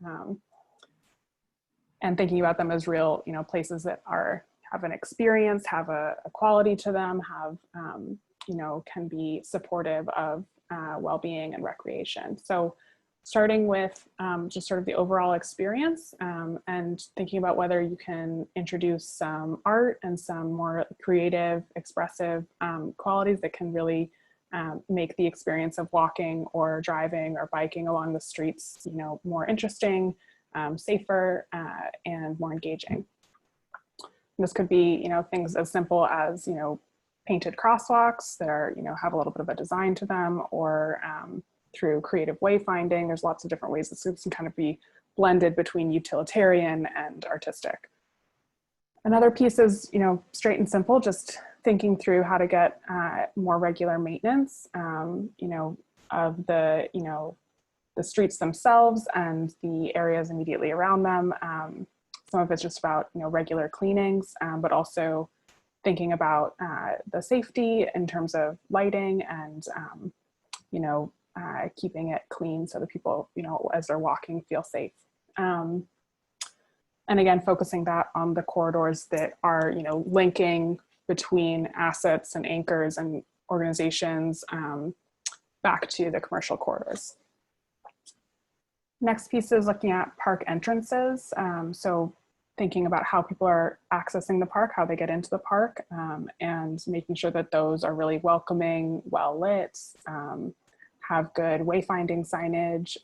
and thinking about them as real places that are have an experience, have a quality to them, have, you know, can be supportive of well-being and recreation. So starting with just sort of the overall experience and thinking about whether you can introduce some art and some more creative, expressive qualities that can really make the experience of walking or driving or biking along the streets, you know, more interesting, safer, and more engaging. This could be, you know, things as simple as, you know, painted crosswalks that are, you know, have a little bit of a design to them, or through creative wayfinding. There's lots of different ways this can kind of be blended between utilitarian and artistic. Another piece is, you know, straight and simple, just thinking through how to get more regular maintenance, you know, of the, you know, the streets themselves and the areas immediately around them. Some of it's just about, you know, regular cleanings, but also thinking about the safety in terms of lighting and, you know, keeping it clean so that people, you know, as they're walking, feel safe. And again, focusing that on the corridors that are, you know, linking between assets and anchors and organizations back to the commercial corridors. Next piece is looking at park entrances. So thinking about how people are accessing the park, how they get into the park, and making sure that those are really welcoming, well lit, have good wayfinding signage,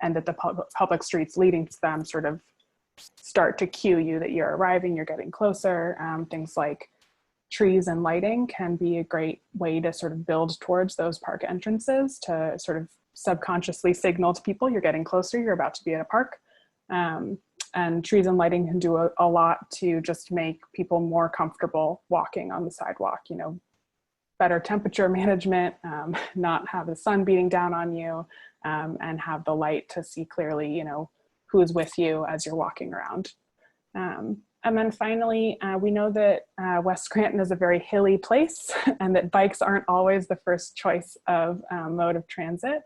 and that the public streets leading to them sort of start to cue you that you're arriving, you're getting closer. Things like trees and lighting can be a great way to sort of build towards those park entrances, to sort of subconsciously signal to people you're getting closer, you're about to be at a park. And trees and lighting can do a lot to just make people more comfortable walking on the sidewalk, you know, better temperature management, not have the sun beating down on you, and have the light to see clearly, you know, who is with you as you're walking around. And then finally, we know that West Scranton is a very hilly place and that bikes aren't always the first choice of mode of transit.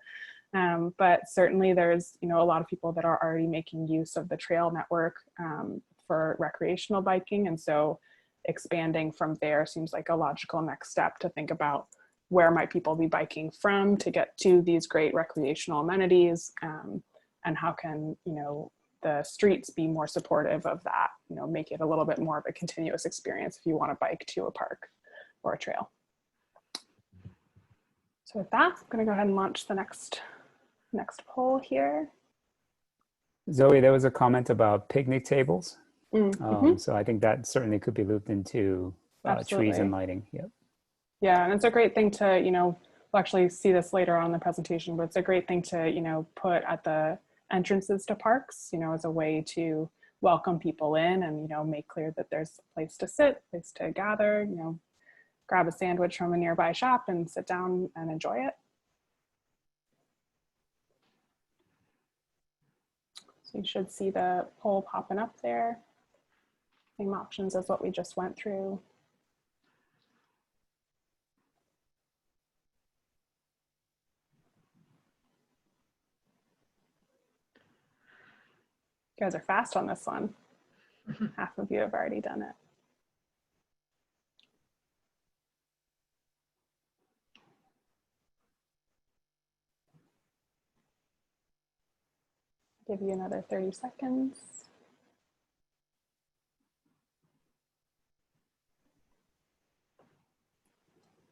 But certainly there's, you know, a lot of people that are already making use of the trail network for recreational biking. And so expanding from there seems like a logical next step to think about where might people be biking from to get to these great recreational amenities, and how can, you know, the streets be more supportive of that, you know, make it a little bit more of a continuous experience if you want to bike to a park or a trail. So with that, I'm going to go ahead and launch the next poll here. Zoe, there was a comment about picnic tables. Mm-hmm. So I think that certainly could be looped into trees and lighting. Yep. Yeah, and it's a great thing to, you know, we'll actually see this later on in the presentation, but it's a great thing to, you know, put at the entrances to parks, you know, as a way to welcome people in and, you know, make clear that there's a place to sit, place to gather, you know, grab a sandwich from a nearby shop and sit down and enjoy it. So you should see the poll popping up there. Same options as what we just went through. You guys are fast on this one. Half of you have already done it. Give you another 30 seconds.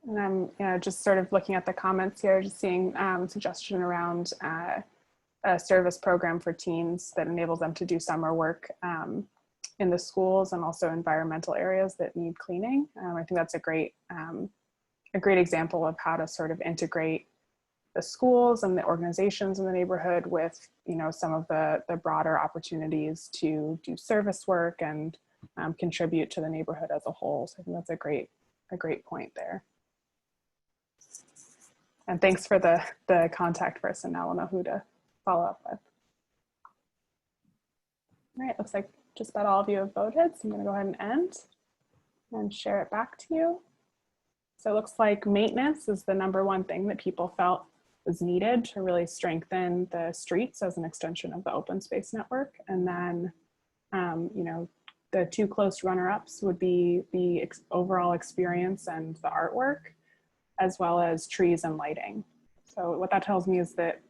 And I'm, you know, just sort of looking at the comments here, just seeing suggestion around a service program for teens that enables them to do summer work in the schools and also environmental areas that need cleaning. I think that's a great example of how to sort of integrate the schools and the organizations in the neighborhood with, you know, some of the broader opportunities to do service work and contribute to the neighborhood as a whole. So I think that's a great point there. And thanks for the contact person. Now we'll know who to follow up with. All right, looks like just about all of you have voted. So I'm going to go ahead and end and share it back to you. So it looks like maintenance is the #1 thing that people felt was needed to really strengthen the streets as an extension of the open space network. And then, you know, the two close runner-ups would be the overall experience and the artwork, as well as trees and lighting. So what that tells me is that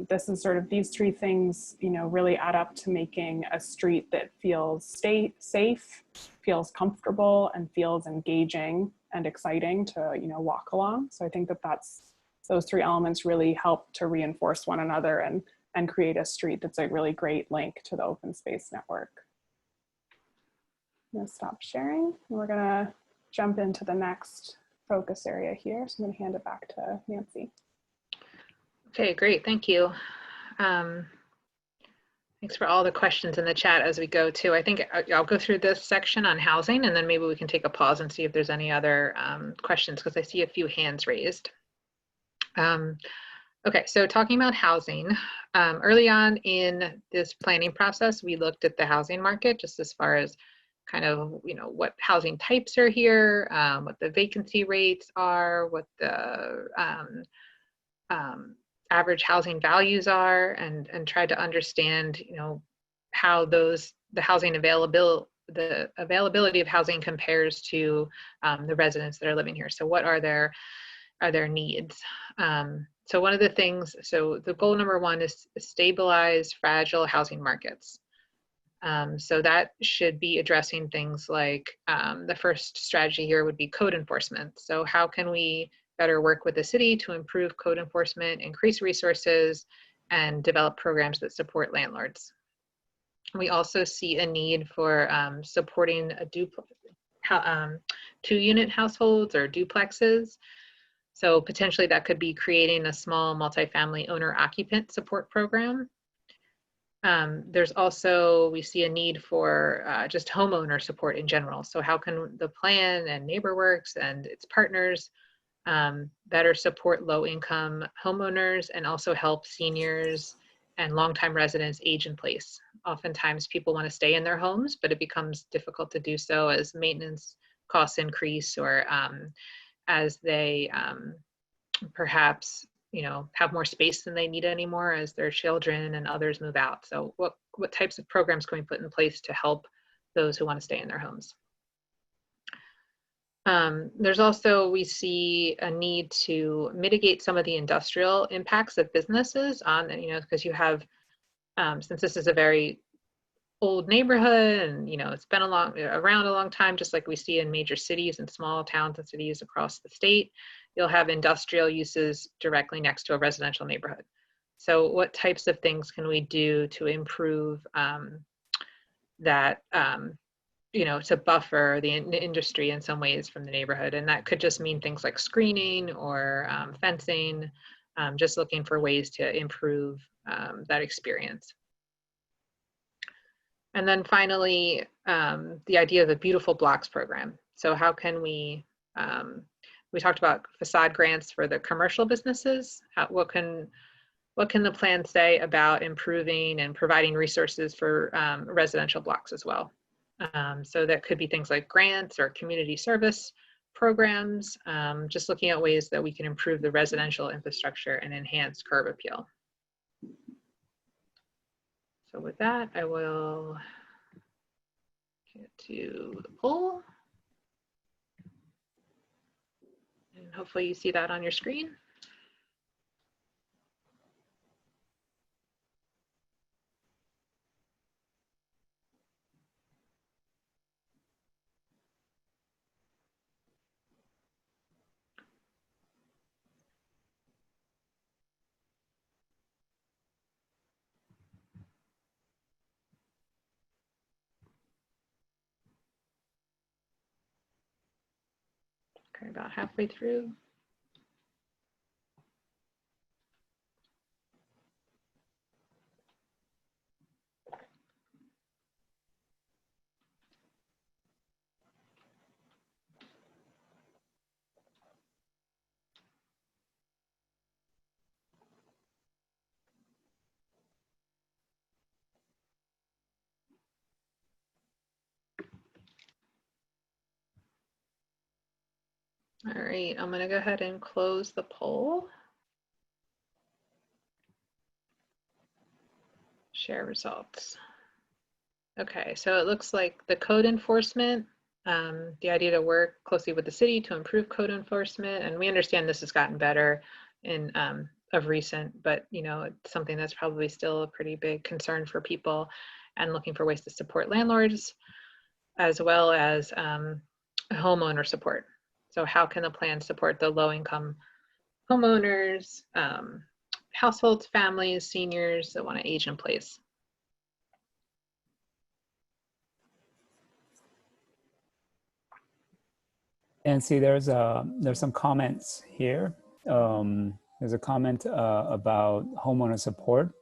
this is sort of, these three things, you know, really add up to making a street that feels safe, feels comfortable, and feels engaging and exciting to, you know, walk along. So I think that those three elements really help to reinforce one another and create a street that's a really great link to the open space network. I'm gonna stop sharing and we're gonna jump into the next focus area here. So I'm gonna hand it back to Nancy. Okay, great, thank you. Thanks for all the questions in the chat as we go too. I think I'll go through this section on housing and then maybe we can take a pause and see if there's any other questions, because I see a few hands raised. Okay, so talking about housing, early on in this planning process, we looked at the housing market just as far as kind of, you know, what housing types are here, what the vacancy rates are, what the average housing values are, and tried to understand, you know, how the availability of housing compares to the residents that are living here. So what are their needs? So one of the things, so the goal number one is stabilize fragile housing markets. So that should be addressing things like the first strategy here would be code enforcement. So how can we better work with the city to improve code enforcement, increase resources, and develop programs that support landlords? We also see a need for supporting a two-unit households or duplexes. So potentially that could be creating a small multifamily owner-occupant support program. There's also, we see a need for just homeowner support in general. So how can the plan and NeighborWorks and its partners better support low-income homeowners and also help seniors and longtime residents age in place? Oftentimes people want to stay in their homes, but it becomes difficult to do so as maintenance costs increase or as they perhaps, you know, have more space than they need anymore as their children and others move out. So what types of programs can we put in place to help those who want to stay in their homes? There's also, we see a need to mitigate some of the industrial impacts of businesses on, you know, because you have, since this is a very old neighborhood and, you know, it's been around a long time, just like we see in major cities and small towns and cities across the state, you'll have industrial uses directly next to a residential neighborhood. So what types of things can we do to improve that, you know, to buffer the industry in some ways from the neighborhood? And that could just mean things like screening or fencing, just looking for ways to improve that experience. And then finally, the idea of a beautiful blocks program. So how can we talked about facade grants for the commercial businesses. What can the plan say about improving and providing resources for residential blocks as well? So that could be things like grants or community service programs, just looking at ways that we can improve the residential infrastructure and enhance curb appeal. So with that, I will get to the poll. And hopefully you see that on your screen. Okay, about halfway through. All right, I'm gonna go ahead and close the poll. Share results. Okay, so it looks like the code enforcement, the idea to work closely with the city to improve code enforcement, and we understand this has gotten better in of recent, but you know, it's something that's probably still a pretty big concern for people, and looking for ways to support landlords as well as homeowner support. So how can the plan support the low-income homeowners, households, families, seniors that want to age in place? And see, there's some comments here. There's a comment about homeowner support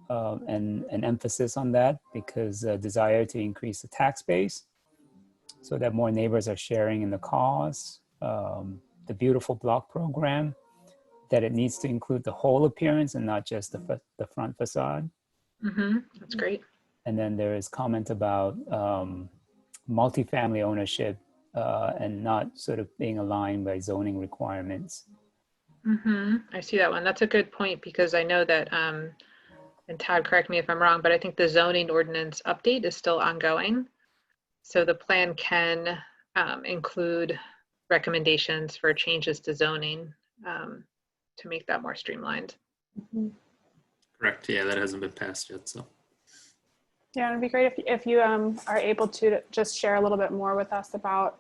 and an emphasis on that because desire to increase the tax base so that more neighbors are sharing in the costs. The beautiful block program, that it needs to include the whole appearance and not just the front facade. That's great. And then there is comment about multifamily ownership and not sort of being aligned by zoning requirements. I see that one. That's a good point because I know that, and Todd, correct me if I'm wrong, but I think the zoning ordinance update is still ongoing. So the plan can include recommendations for changes to zoning to make that more streamlined. Correct. Yeah, that hasn't been passed yet. So. Yeah, it'd be great if you are able to just share a little bit more with us about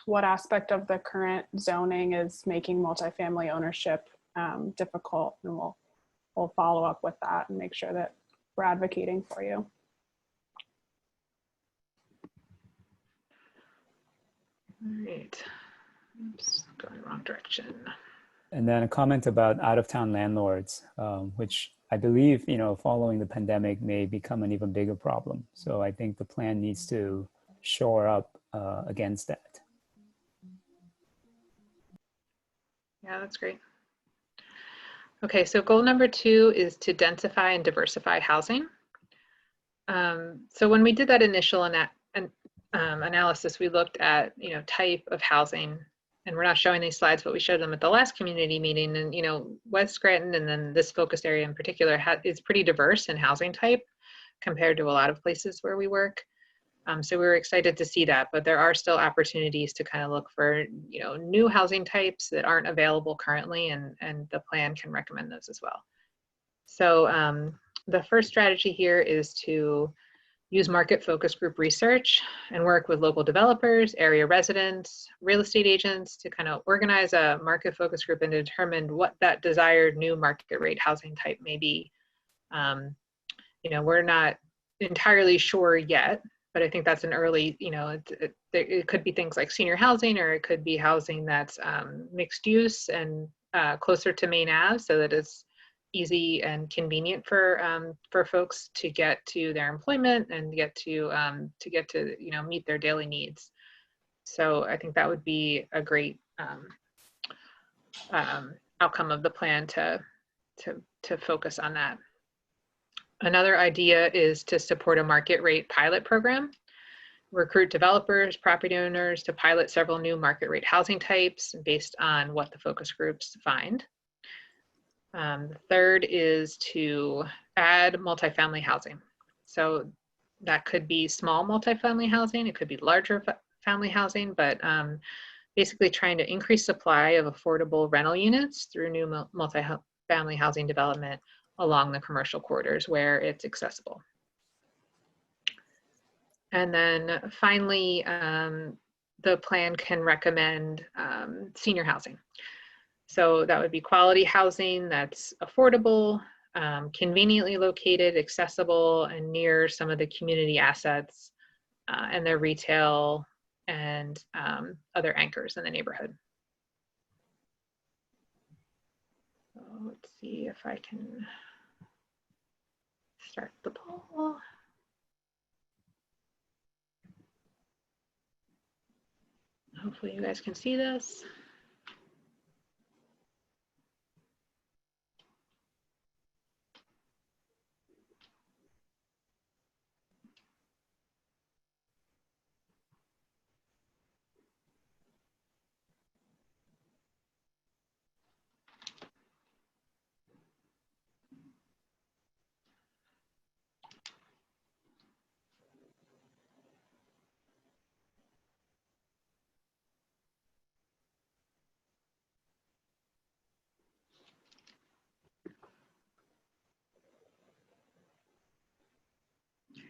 what aspect of the current zoning is making multifamily ownership difficult, and we'll follow up with that and make sure that we're advocating for you. All right. Oops, going the wrong direction. And then a comment about out-of-town landlords, which I believe, you know, following the pandemic may become an even bigger problem. So I think the plan needs to shore up against that. Yeah, that's great. Okay, so goal number 2 is to densify and diversify housing. So when we did that initial analysis, we looked at, you know, type of housing, and we're not showing these slides, but we showed them at the last community meeting. And, you know, West Scranton, and then this focused area in particular, is pretty diverse in housing type compared to a lot of places where we work. So we were excited to see that, but there are still opportunities to kind of look for, you know, new housing types that aren't available currently, and the plan can recommend those as well. So the first strategy here is to use market focus group research and work with local developers, area residents, real estate agents to kind of organize a market focus group and determine what that desired new market rate housing type may be. You know, we're not entirely sure yet, but I think that's an early, you know, it could be things like senior housing, or it could be housing that's mixed use and closer to main Ave, so that it's easy and convenient for folks to get to their employment and get to you know, meet their daily needs. So I think that would be a great outcome of the plan to focus on that. Another idea is to support a market rate pilot program, recruit developers, property owners to pilot several new market rate housing types based on what the focus groups find. The third is to add multifamily housing. So that could be small multifamily housing, it could be larger family housing, but basically trying to increase supply of affordable rental units through new multifamily housing development along the commercial corridors where it's accessible. And then finally, the plan can recommend senior housing. So that would be quality housing that's affordable, conveniently located, accessible, and near some of the community assets and their retail and other anchors in the neighborhood. So let's see if I can start the poll. Hopefully you guys can see this.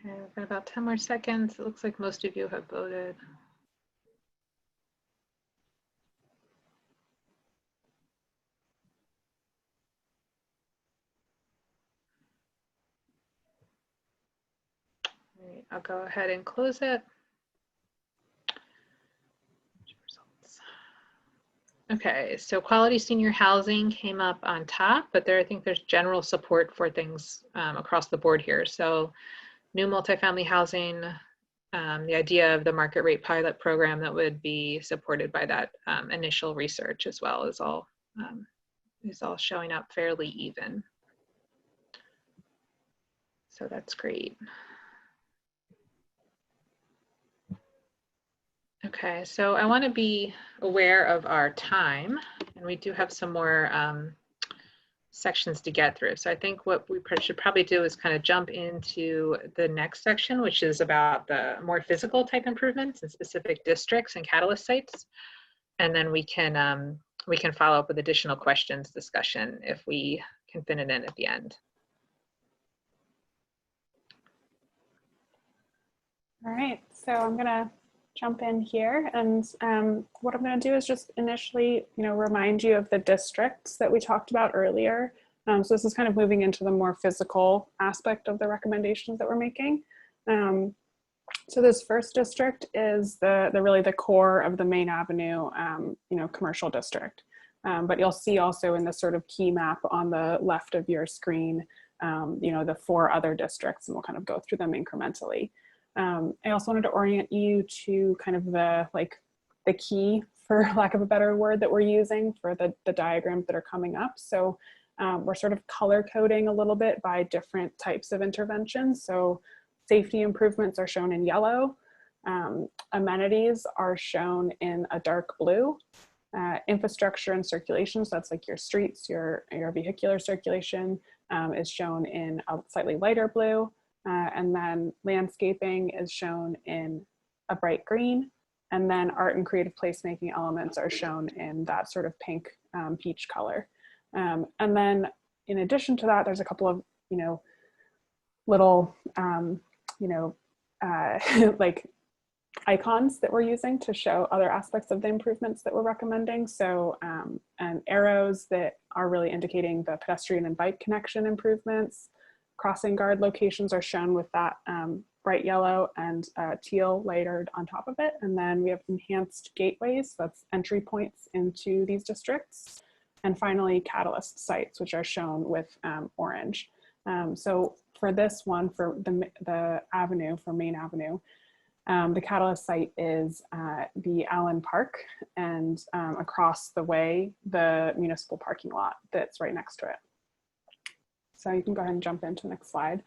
Okay, we've got about 10 more seconds. It looks like most of you have voted. All right, I'll go ahead and close it. Okay, so quality senior housing came up on top, but I think there's general support for things across the board here. So new multifamily housing, the idea of the market rate pilot program that would be supported by that initial research as well is all showing up fairly even. So that's great. Okay, so I want to be aware of our time, and we do have some more sections to get through. So I think what we should probably do is kind of jump into the next section, which is about the more physical type improvements in specific districts and catalyst sites. And then we can follow up with additional questions discussion if we can fit it in at the end. All right, so I'm gonna jump in here, and what I'm going to do is just initially, remind you of the districts that we talked about earlier. So this is kind of moving into the more physical aspect of the recommendations that we're making. So this first district is really the core of the Main Avenue, commercial district. But you'll see also in the sort of key map on the left of your screen, the 4 other districts, and we'll kind of go through them incrementally. I also wanted to orient you to kind of the key, for lack of a better word, that we're using for the diagrams that are coming up. So we're sort of color coding a little bit by different types of interventions. So safety improvements are shown in yellow. Amenities are shown in a dark blue. Infrastructure and circulation, so that's like your streets, your vehicular circulation, is shown in a slightly lighter blue. And then landscaping is shown in a bright green. And then art and creative placemaking elements are shown in that sort of pink peach color. And then in addition to that, there's a couple of, little, like icons that we're using to show other aspects of the improvements that we're recommending. So, and arrows that are really indicating the pedestrian and bike connection improvements. Crossing guard locations are shown with that bright yellow and teal layered on top of it. And then we have enhanced gateways, that's entry points into these districts. And finally, catalyst sites, which are shown with orange. So for this one, for the avenue, for Main Avenue, the catalyst site is the Allen Park, and across the way, the municipal parking lot that's right next to it. So you can go ahead and jump into the next slide.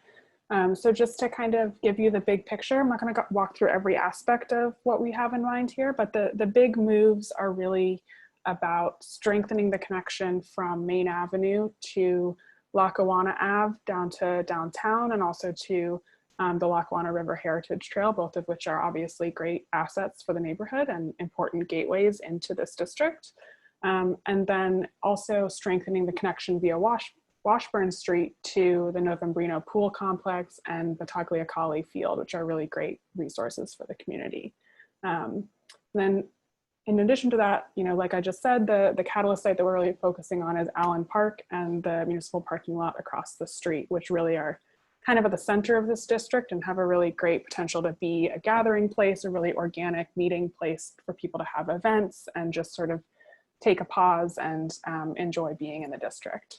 So just to kind of give you the big picture, I'm not going to walk through every aspect of what we have in mind here, but the big moves are really about strengthening the connection from Main Avenue to Lackawanna Ave down to downtown, and also to the Lackawanna River Heritage Trail, both of which are obviously great assets for the neighborhood and important gateways into this district. And then also strengthening the connection via Washburn Street to the Novembrino Pool Complex and the Tagliacali Field, which are really great resources for the community. Then in addition to that, like I just said, the catalyst site that we're really focusing on is Allen Park and the municipal parking lot across the street, which really are kind of at the center of this district and have a really great potential to be a gathering place, a really organic meeting place for people to have events and just sort of take a pause and enjoy being in the district.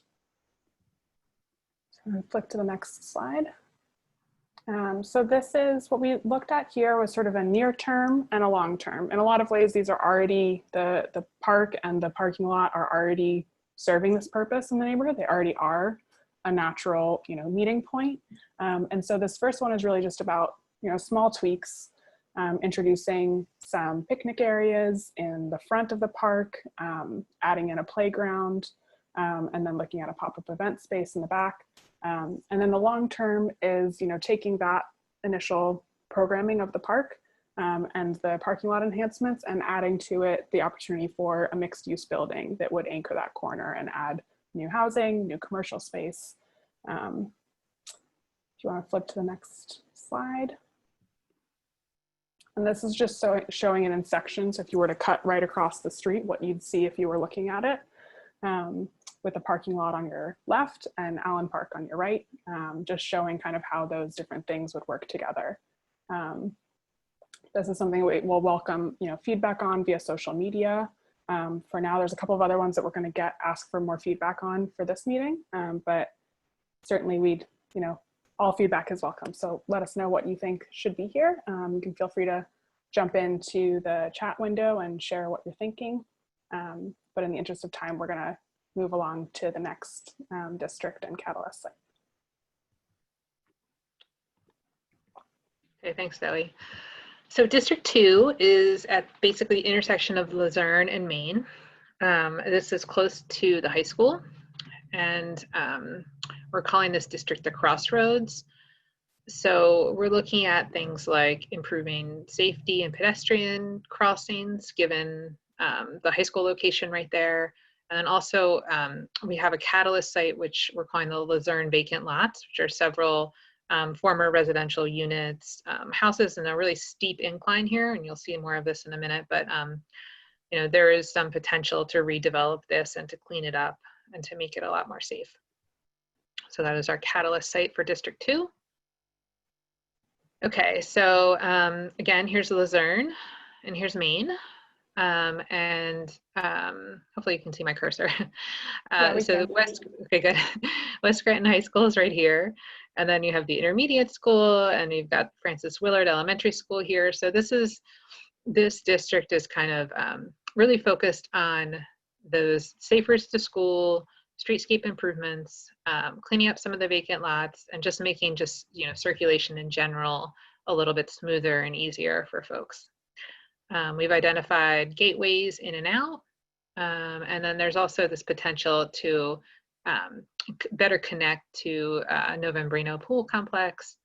So I'm gonna flick to the next slide. So this is what we looked at here, was sort of a near term and a long term. In a lot of ways, these are already, the park and the parking lot are already serving this purpose in the neighborhood. They already are a natural, meeting point. And so this first one is really just about, small tweaks, introducing some picnic areas in the front of the park, adding in a playground, and then looking at a pop-up event space in the back. And then the long term is, taking that initial programming of the park and the parking lot enhancements and adding to it the opportunity for a mixed use building that would anchor that corner and add new housing, new commercial space. If you want to flip to the next next slide. And this is just showing it in sections. If you were to cut right across the street, what you'd see if you were looking at it, with a parking lot on your left and Allen Park on your right, just showing kind of how those different things would work together. This is something we will welcome, feedback on via social media. For now, there's a couple of other ones that we're going to ask for more feedback on for this meeting, but certainly we'd, all feedback is welcome. So let us know what you think should be here. You can feel free to jump into the chat window and share what you're thinking. But in the interest of time, we're going to move along to the next district and catalyst site. Okay, thanks, Zoe. So District 2 is at basically the intersection of Luzerne and Main. This is close to the high school, and we're calling this district the Crossroads. So we're looking at things like improving safety and pedestrian crossings, given the high school location right there. And then also we have a catalyst site, which we're calling the Luzerne vacant lots, which are several former residential units, houses in a really steep incline here, and you'll see more of this in a minute, but there is some potential to redevelop this and to clean it up and to make it a lot more safe. So that is our catalyst site for District 2. Okay, so again, here's Luzerne and here's Main. Hopefully you can see my cursor. So okay, good. West Scranton High School is right here. And then you have the intermediate school, and you've got Francis Willard Elementary School here. So this district is kind of really focused on those safe routes to school, streetscape improvements, cleaning up some of the vacant lots, and just making circulation in general a little bit smoother and easier for folks. We've identified gateways in and out, and then there's also this potential to better connect to Novembrino Pool Complex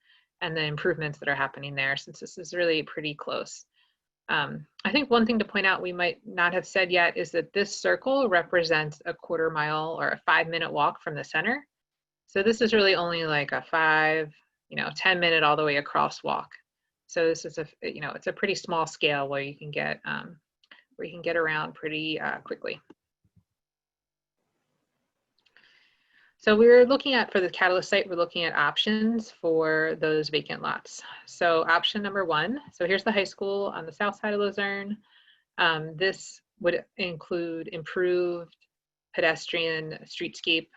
and the improvements that are happening there, since this is really pretty close. I think one thing to point out we might not have said yet is that this circle represents a 1/4 mile or a 5-minute walk from the center. So this is really only like a 10-minute all the way across walk. So this is it's a pretty small scale where you can get around pretty quickly. So we're looking at, for the catalyst site, we're looking at options for those vacant lots. So option number 1, so here's the high school on the south side of Luzerne. This would include improved pedestrian streetscape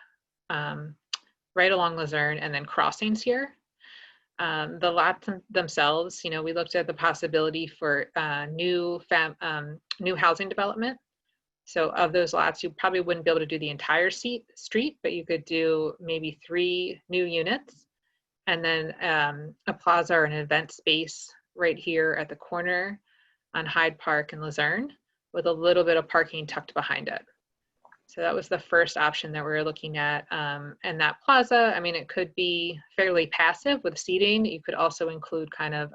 right along Luzerne, and then crossings here. The lots themselves, we looked at the possibility for new housing development. So of those lots, you probably wouldn't be able to do the entire street, but you could do maybe 3 new units, and then a plaza or an event space right here at the corner on Hyde Park and Luzerne, with a little bit of parking tucked behind it. So that was the first option that we were looking at. And that plaza, it could be fairly passive with seating. You could also include kind of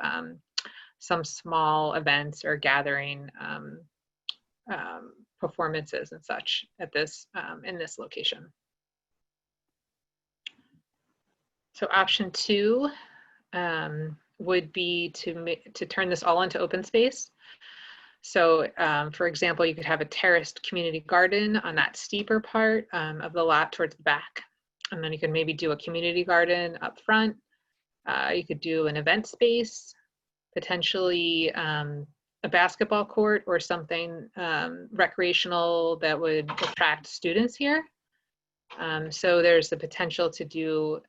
some small events or gathering performances and such at this in this location. So option 2 would be to turn this all into open space. So for example, you could have a terraced community garden on that steeper part of the lot towards the back. And then you could maybe do a community garden up front. You could do an event space, potentially a basketball court or something recreational that would attract students here. So there's the potential to do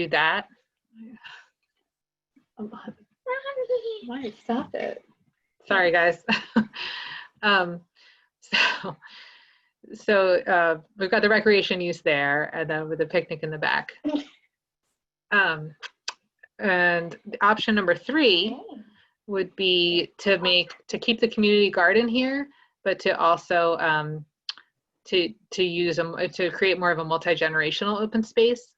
that. Why stop it? Sorry, guys. So we've got the recreation use there, and then with a picnic in the back. And option number 3 would be to keep the community garden here, but to also to create more of a multi-generational open space.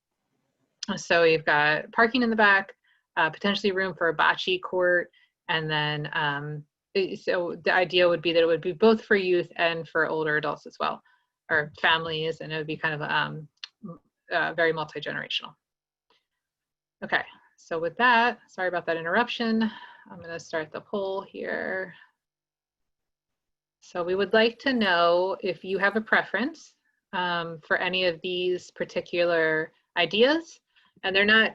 So you've got parking in the back, potentially room for a bocce court, and then so the idea would be that it would be both for youth and for older adults as well, or families, and it would be kind of very multi-generational. Okay, So with that, sorry about that interruption. I'm going to start the poll here. So we would like to know if you have a preference for any of these particular ideas. And they're not,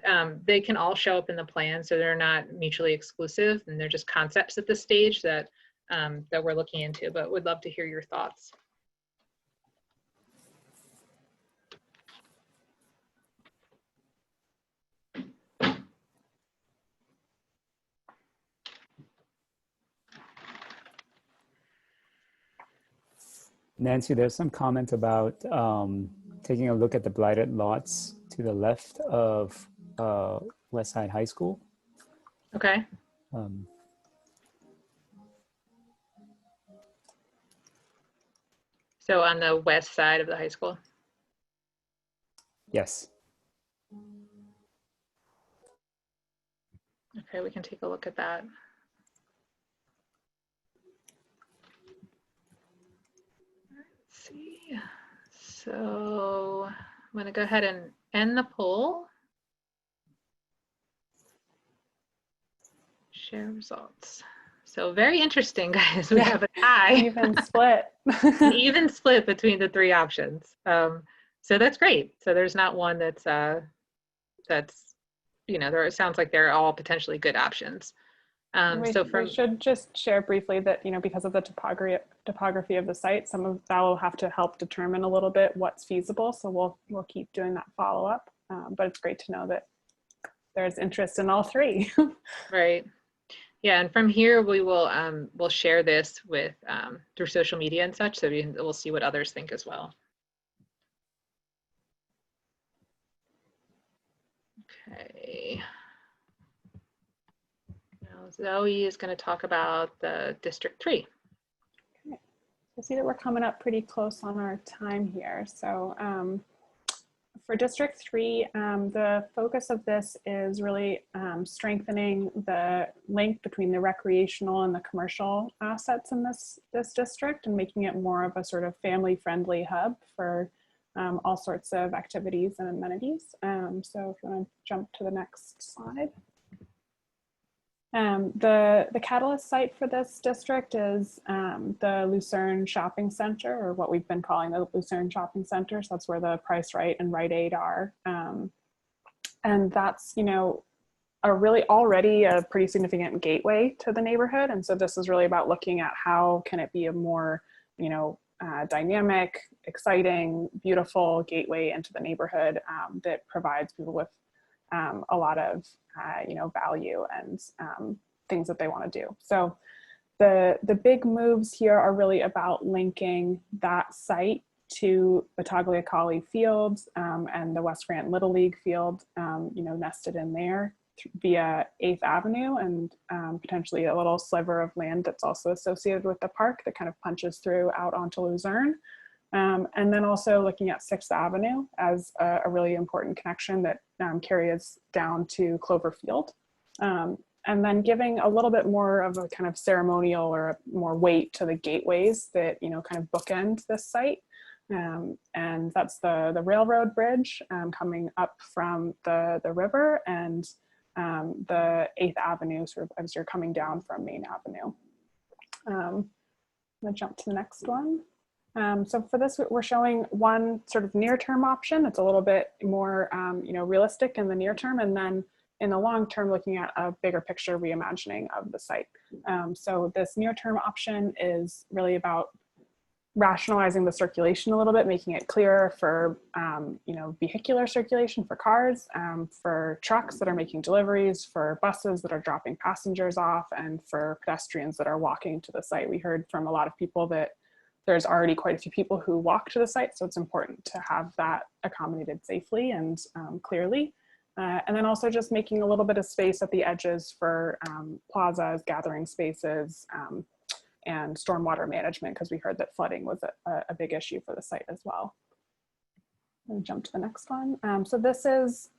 they can all show up in the plan, so they're not mutually exclusive, and they're just concepts at this stage that, that we're looking into, but would love to hear your thoughts. Nancy, there's some comment about taking a look at the blighted lots to the left of West Side High School. Okay. So on the west side of the high school. Yes. Okay, we can take a look at that. Let's see. So I'm going to go ahead and end the poll. Share results. So very interesting, guys. We have a tie. Even split. An even split between the three options. So that's great. So there's not one that's you know, it sounds like they're all potentially good options. We should just share briefly that, you know, because of the topography of the site, some of that will have to help determine a little bit what's feasible. So we'll keep doing that follow up. But it's great to know that there's interest in all three. Right. Yeah, and from here we will we'll share this with through social media and such, so we'll see what others think as well. Okay. Now Zoe is going to talk about the District 3. Okay. I see that we're coming up pretty close on our time here. So for District 3, the focus of this is really strengthening the link between the recreational and the commercial assets in this district, and making it more of a sort of family-friendly hub for all sorts of activities and amenities. So if you want to jump to the next slide. The catalyst site for this district is the Lucerne Shopping Center, or what we've been calling the Lucerne Shopping Center. So that's where the Price Right and Rite Aid are. And that's, you know, already a pretty significant gateway to the neighborhood. And so this is really about looking at how can it be a more, you know, dynamic, exciting, beautiful gateway into the neighborhood that provides people with a lot of you know, value and things that they want to do. So the big moves here are really about linking that site to the Tagliacali Field and the West Scranton Little League Field, you know, nested in there via 8th Avenue, and potentially a little sliver of land that's also associated with the park that kind of punches through out onto Luzerne. And then also looking at 6th Avenue as a really important connection that carries down to Clover Field. And then giving a little bit more of a kind of ceremonial or more weight to the gateways that, you know, kind of bookend this site. And that's the railroad bridge coming up from the river, and the 8th Avenue sort of as you're coming down from Main Avenue. I'm gonna jump to the next one. So for this, we're showing one sort of near-term option. It's a little bit more, you know, realistic in the near term, and then in the long term, looking at a bigger picture reimagining of the site. So this near-term option is really about rationalizing the circulation a little bit, making it clearer for, you know, vehicular circulation for cars, for trucks that are making deliveries, for buses that are dropping passengers off, and for pedestrians that are walking to the site. We heard from a lot of people that there's already quite a few people who walk to the site, so it's important to have that accommodated safely and clearly. And then also just making a little bit of space at the edges for plazas, gathering spaces, and stormwater management, because we heard that flooding was a big issue for the site as well. And jump to the next one. So this is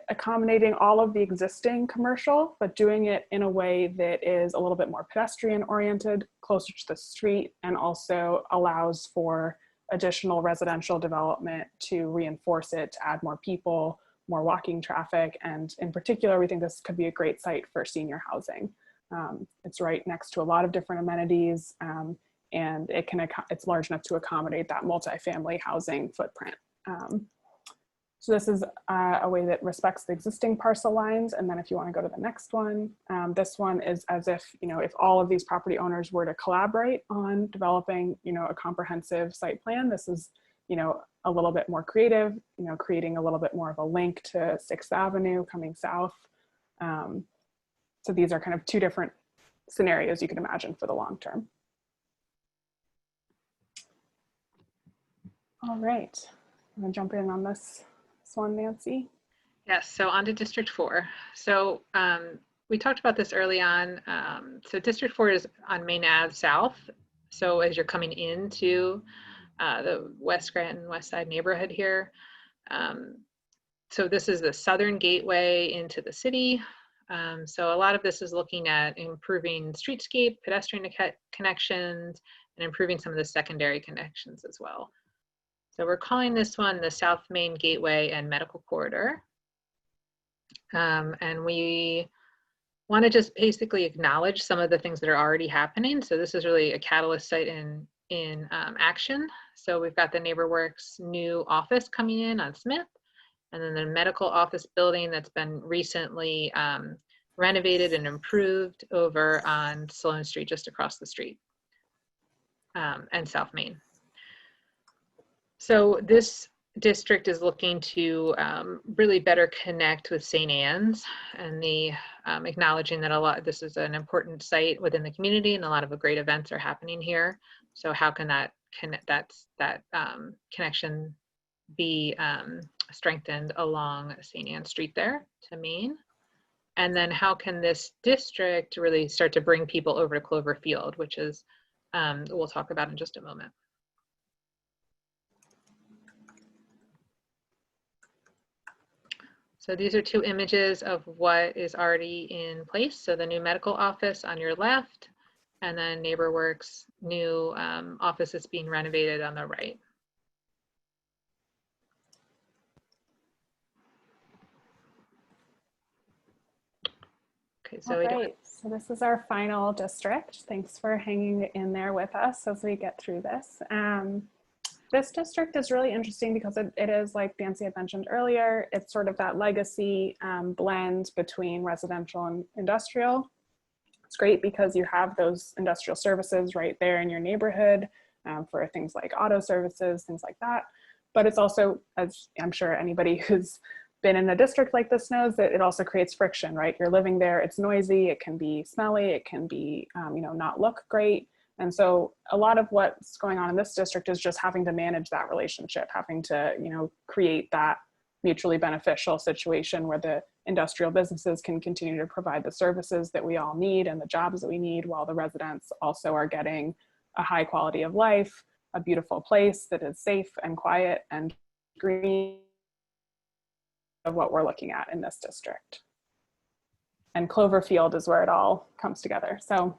accommodating all of the existing commercial, but doing it in a way that is a little bit more pedestrian oriented, closer to the street, and also allows for additional residential development to reinforce it, to add more people, more walking traffic. And in particular, we think this could be a great site for senior housing. It's right next to a lot of different amenities, and it's large enough to accommodate that multifamily housing footprint. So this is a way that respects the existing parcel lines. And then if you want to go to the next one, this one is as if, if all of these property owners were to collaborate on developing, a comprehensive site plan. This is, a little bit more creative, creating a little bit more of a link to 6th Avenue coming south. So these are kind of two different scenarios you can imagine for the long term. All right, I'm gonna jump in on this one, Nancy. Yes, so on to District 4. So we talked about this early on. So District 4 is on Main Ave South. So as you're coming into the West Scranton West Side neighborhood here. So this is the southern gateway into the city. So a lot of this is looking at improving streetscape, pedestrian connections, and improving some of the secondary connections as well. So we're calling this one the South Main Gateway and Medical Corridor. And we want to just basically acknowledge some of the things that are already happening. So this is really a catalyst site in action. So we've got the NeighborWorks new office coming in on Smith, and then the medical office building that's been recently renovated and improved over on Sloan Street, just across the street, and South Main. So this district is looking to really better connect with St. Anne's, and the acknowledging that this is an important site within the community and a lot of great events are happening here. So how can that connection be strengthened along St. Anne Street there to Main? And then how can this district really start to bring people over to Clover Field, which is we'll talk about in just a moment. So these are two images of what is already in place. So the new medical office on your left, and then NeighborWorks new office that's being renovated on the right. Okay, so all right, so this is our final district. Thanks for hanging in there with us as we get through this. This district is really interesting because it is, like Nancy had mentioned earlier, it's sort of that legacy blend between residential and industrial. It's great because you have those industrial services right there in your neighborhood for things like auto services, things like that. But it's also, as I'm sure anybody who's been in a district like this knows, that it also creates friction, right? You're living there, it's noisy, it can be smelly, it can be, not look great. And so a lot of what's going on in this district is just having to manage that relationship, having to, create that mutually beneficial situation where the industrial businesses can continue to provide the services that we all need and the jobs that we need, while the residents also are getting a high quality of life, a beautiful place that is safe and quiet and green, of what we're looking at in this district. And Clover Field is where it all comes together. So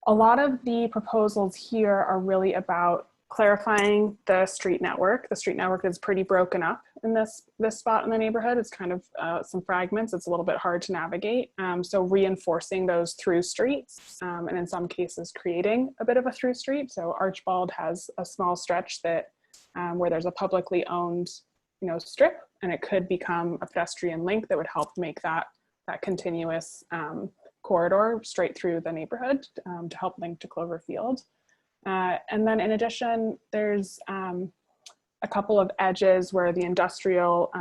a lot of the proposals here are really about clarifying the street network. The street network is pretty broken up in this spot in the neighborhood. It's kind of some fragments. It's a little bit hard to navigate. So reinforcing those through streets, and in some cases creating a bit of a through street. So Archbald has a small stretch that where there's a publicly owned strip, and it could become a pedestrian link that would help make that continuous corridor straight through the neighborhood to help link to Clover Field. And then in addition, there's a couple of edges where the industrial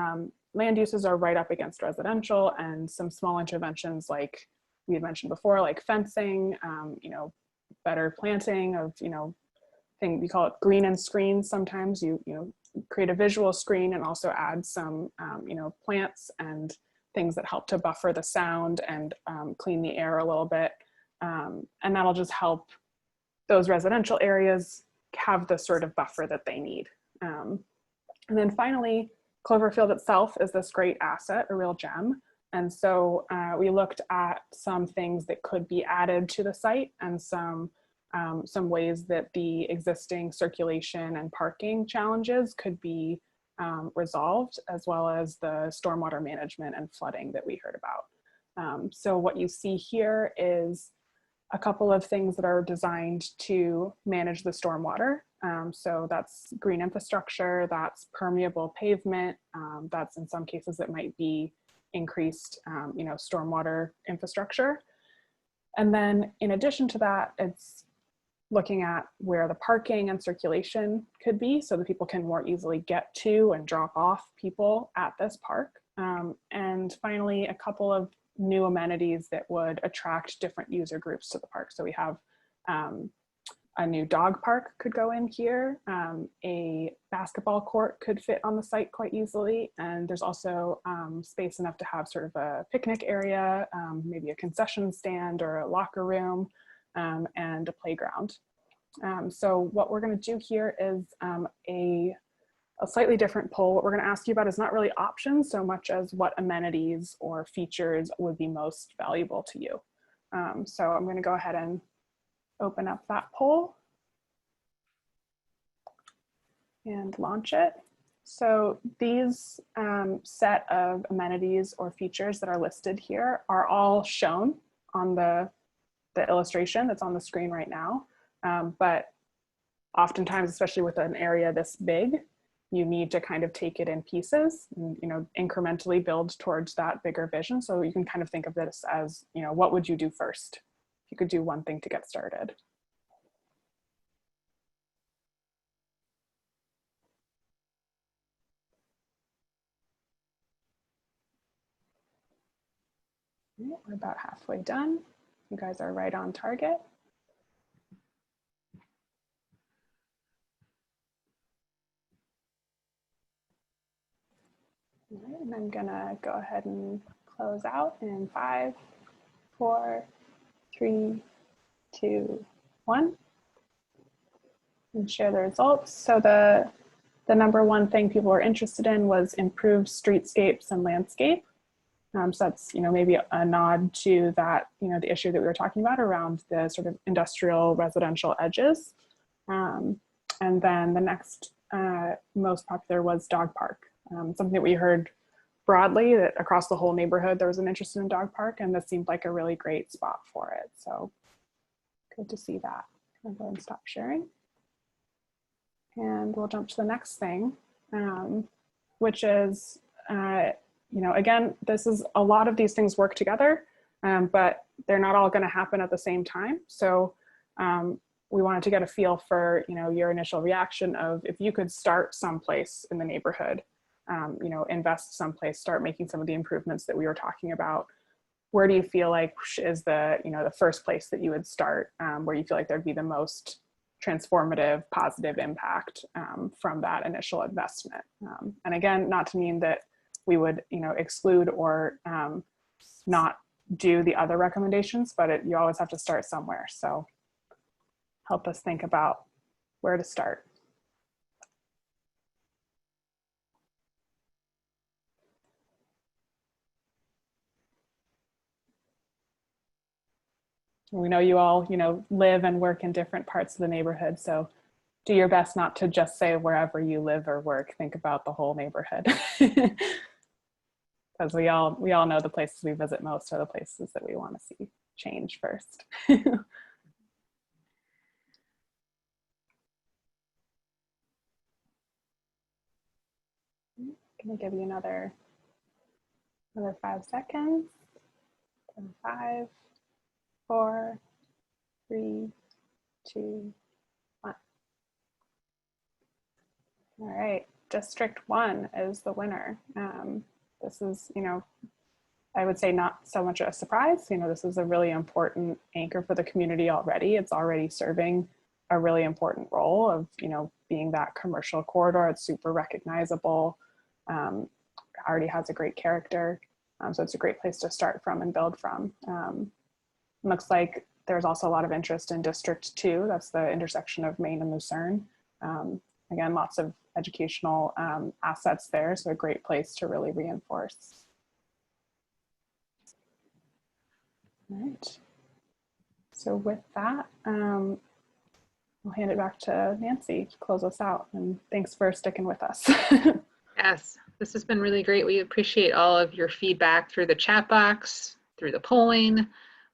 land uses are right up against residential, and some small interventions like we had mentioned before, like fencing, better planting of, thing we call it green and screens. Sometimes you create a visual screen and also add some, plants and things that help to buffer the sound and clean the air a little bit. And that'll just help those residential areas have the sort of buffer that they need. And then finally, Cloverfield itself is this great asset, a real gem. And so we looked at some things that could be added to the site and some ways that the existing circulation and parking challenges could be resolved, as well as the stormwater management and flooding that we heard about. So what you see here is a couple of things that are designed to manage the stormwater. So that's green infrastructure, that's permeable pavement, that's in some cases it might be increased stormwater infrastructure. And then in addition to that, it's looking at where the parking and circulation could be so that people can more easily get to and drop off people at this park. And finally, a couple of new amenities that would attract different user groups to the park. So we have a new dog park could go in here. A basketball court could fit on the site quite easily. And there's also space enough to have sort of a picnic area, maybe a concession stand or a locker room, and a playground. So what we're going to do here is a slightly different poll. What we're going to ask you about is not really options so much as what amenities or features would be most valuable to you. So I'm going to go ahead and open up that poll and launch it. So these set of amenities or features that are listed here are all shown on the illustration that's on the screen right now. But oftentimes, especially with an area this big, you need to kind of take it in pieces and, incrementally build towards that bigger vision. So you can kind of think of this as, what would you do first? If you could do one thing to get started. We're about halfway done. You guys are right on target. All right, and I'm gonna go ahead and close out in 5, 4, 3, 2, 1, and share the results. So the number one thing people were interested in was improved streetscapes and landscape. So that's, maybe a nod to that, the issue that we were talking about around the sort of industrial residential edges. And then the next most popular was dog park. Something that we heard broadly that across the whole neighborhood, there was an interest in dog park, and this seemed like a really great spot for it. So good to see that. I'll go and stop sharing. And we'll jump to the next thing, which is, again, this is a lot of these things work together, but they're not all going to happen at the same time. So we wanted to get a feel for, your initial reaction of if you could start someplace in the neighborhood, invest someplace, start making some of the improvements that we were talking about. Where do you feel like is the, the first place that you would start, where you feel like there'd be the most transformative, positive impact from that initial investment? And again, not to mean that we would, exclude or not do the other recommendations, but you always have to start somewhere. So help us think about where to start. We know you all, live and work in different parts of the neighborhood. So do your best not to just say wherever you live or work, think about the whole neighborhood. Because we all know the places we visit most are the places that we want to see change first. Gonna give you another 5 seconds. 5, 4, 3, 2, 1. All right, District 1 is the winner. This is, I would say not so much a surprise. This is a really important anchor for the community already. It's already serving a really important role of, being that commercial corridor. It's super recognizable, already has a great character. So it's a great place to start from and build from. Looks like there's also a lot of interest in District 2. That's the intersection of Main and Lucerne. Again, lots of educational assets there, so a great place to really reinforce. All right. So with that, I'll hand it back to Nancy to close us out. And thanks for sticking with us. Yes, this has been really great. We appreciate all of your feedback through the chat box, through the polling.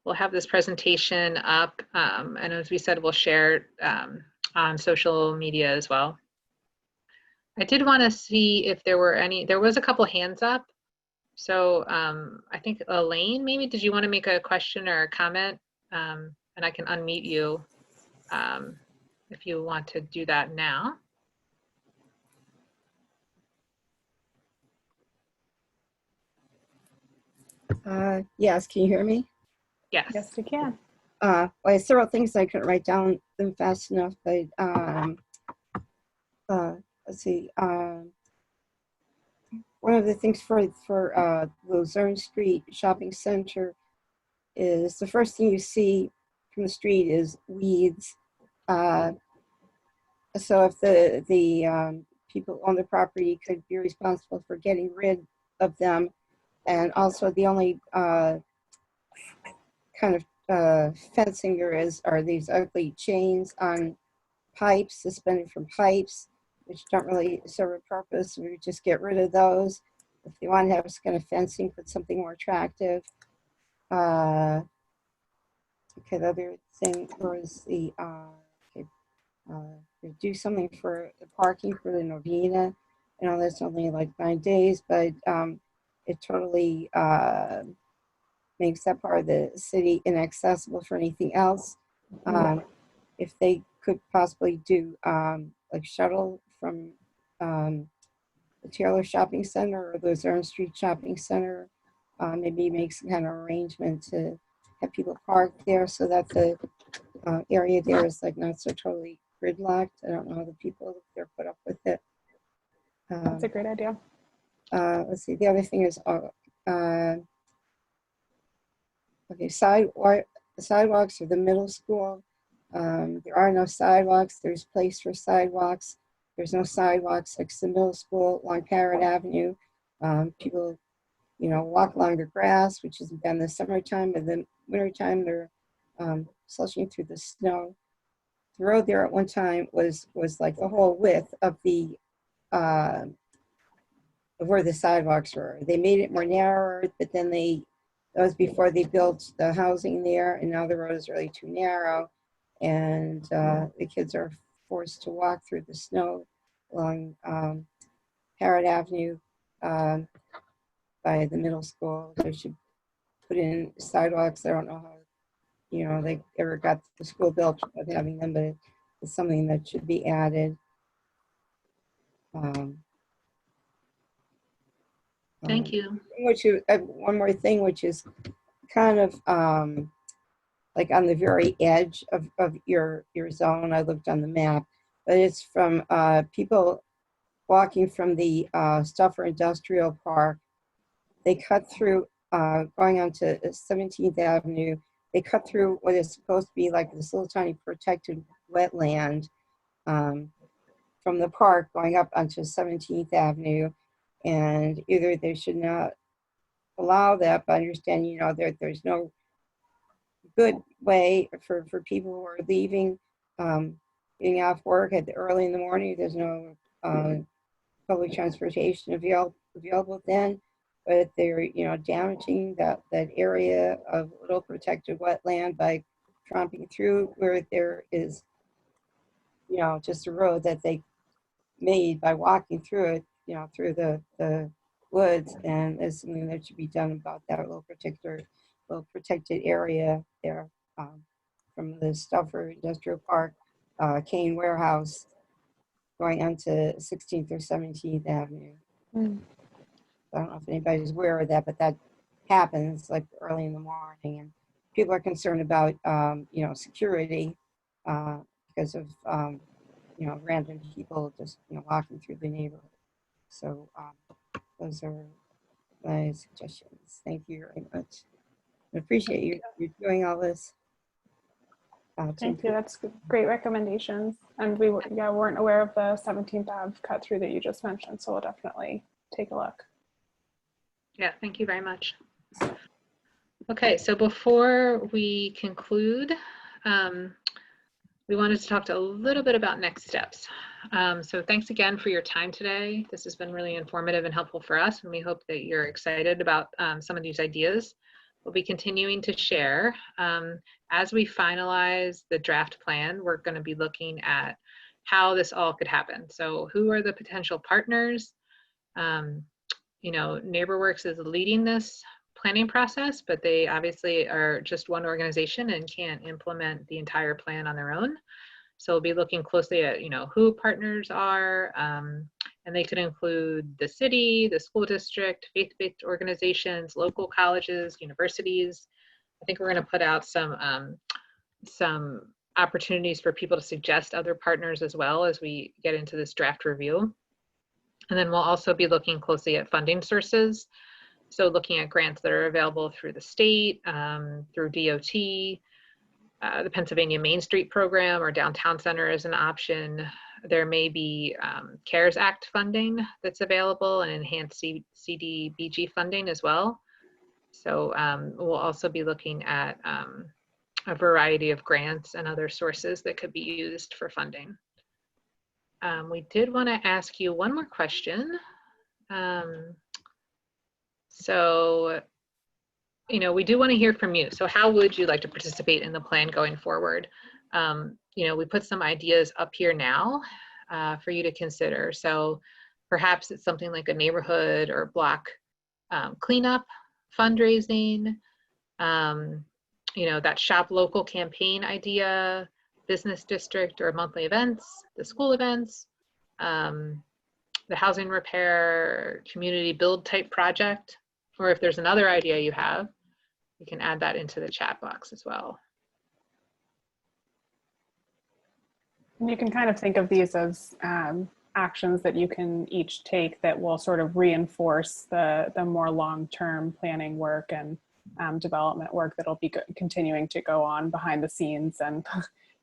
We'll have this presentation up, and as we said, we'll share it on social media as well. I did want to see if there were there was a couple hands up. So I think Elaine, maybe, did you want to make a question or a comment? And I can unmute you if you want to do that now. Yes, can you hear me? Yes. Yes, we can. Well, I have several things I couldn't write down them fast enough, but let's see. One of the things for Luzerne Street Shopping Center is the first thing you see from the street is weeds. So if the people on the property could be responsible for getting rid of them, and also the only kind of fencing there are these ugly chains on pipes, suspended from pipes, which don't really serve a purpose. We would just get rid of those. If you want to have some kind of fencing, put something more attractive. Okay, the other thing was the do something for the parking for the novena. You know, that's only like 9 days, but it totally makes that part of the city inaccessible for anything else. If they could possibly do like shuttle from the Taylor Shopping Center or Luzerne Street Shopping Center, maybe make some kind of arrangement to have people park there so that the area there is like not so totally gridlocked. I don't know how the people there put up with it. That's a great idea. Let's see, the other thing is okay, sidewalks for the middle school. There are no sidewalks. There's place for sidewalks. There's no sidewalks next to the middle school along Parrot Avenue. People, you know, walk along the grass, which isn't done in the summertime, but then wintertime they're slushing through the snow. The road there at one time was like the whole width of the of where the sidewalks were. They made it more narrower, but then that was before they built the housing there, and now the road is really too narrow, and the kids are forced to walk through the snow along Parrot Avenue by the middle school. They should put in sidewalks. I don't know how, you know, they ever got the school built without having them, but it's something that should be added. Thank you. One more thing, which is kind of like on the very edge of your zone. I looked on the map, but it's from people walking from the Stuffer Industrial Park. They cut through, going onto 17th Avenue. They cut through what is supposed to be like this little tiny protected wetland from the park going up onto 17th Avenue. And either they should not allow that, but I understand, you know, there's no good way for people who are leaving, getting off work early in the morning. There's no public transportation available then, but they're, you know, damaging that area of little protected wetland by tromping through where there is, you know, just a road that they made by walking through it, you know, through the woods. And there's something that should be done about that little protected area there, from the Stuffer Industrial Park, Kane Warehouse, going onto 16th or 17th Avenue. I don't know if anybody's aware of that, but that happens like early in the morning, and people are concerned about, you know, security because of, you know, random people just, you know, walking through the neighborhood. So those are my suggestions. Thank you very much. I appreciate you doing all this. Thank you. That's great recommendations. And we weren't aware of the 17th Ave cut through that you just mentioned, so we'll definitely take a look. Yeah, thank you very much. Okay, so before we conclude, we wanted to talk a little bit about next steps. So thanks again for your time today. This has been really informative and helpful for us, and we hope that you're excited about some of these ideas. We'll be continuing to share. As we finalize the draft plan, we're going to be looking at how this all could happen. So who are the potential partners? You know, NeighborWorks is leading this planning process, but they obviously are just one organization and can't implement the entire plan on their own. So we'll be looking closely at, you know, who partners are, and they could include the city, the school district, faith-based organizations, local colleges, universities. I think we're going to put out some opportunities for people to suggest other partners as well as we get into this draft review. And then we'll also be looking closely at funding sources. So looking at grants that are available through the state, through DOT, the Pennsylvania Main Street program or downtown center is an option. There may be CARES Act funding that's available and enhanced CDBG funding as well. So we'll also be looking at a variety of grants and other sources that could be used for funding. We did want to ask you one more question. So, you know, we do want to hear from you. So how would you like to participate in the plan going forward? You know, we put some ideas up here now for you to consider. So perhaps it's something like a neighborhood or block cleanup, fundraising, you know, that shop local campaign idea, business district or monthly events, the school events, the housing repair, community build type project, or if there's another idea you have, you can add that into the chat box as well. And you can kind of think of these as actions that you can each take that will sort of reinforce the more long-term planning work and development work that'll be continuing to go on behind the scenes, and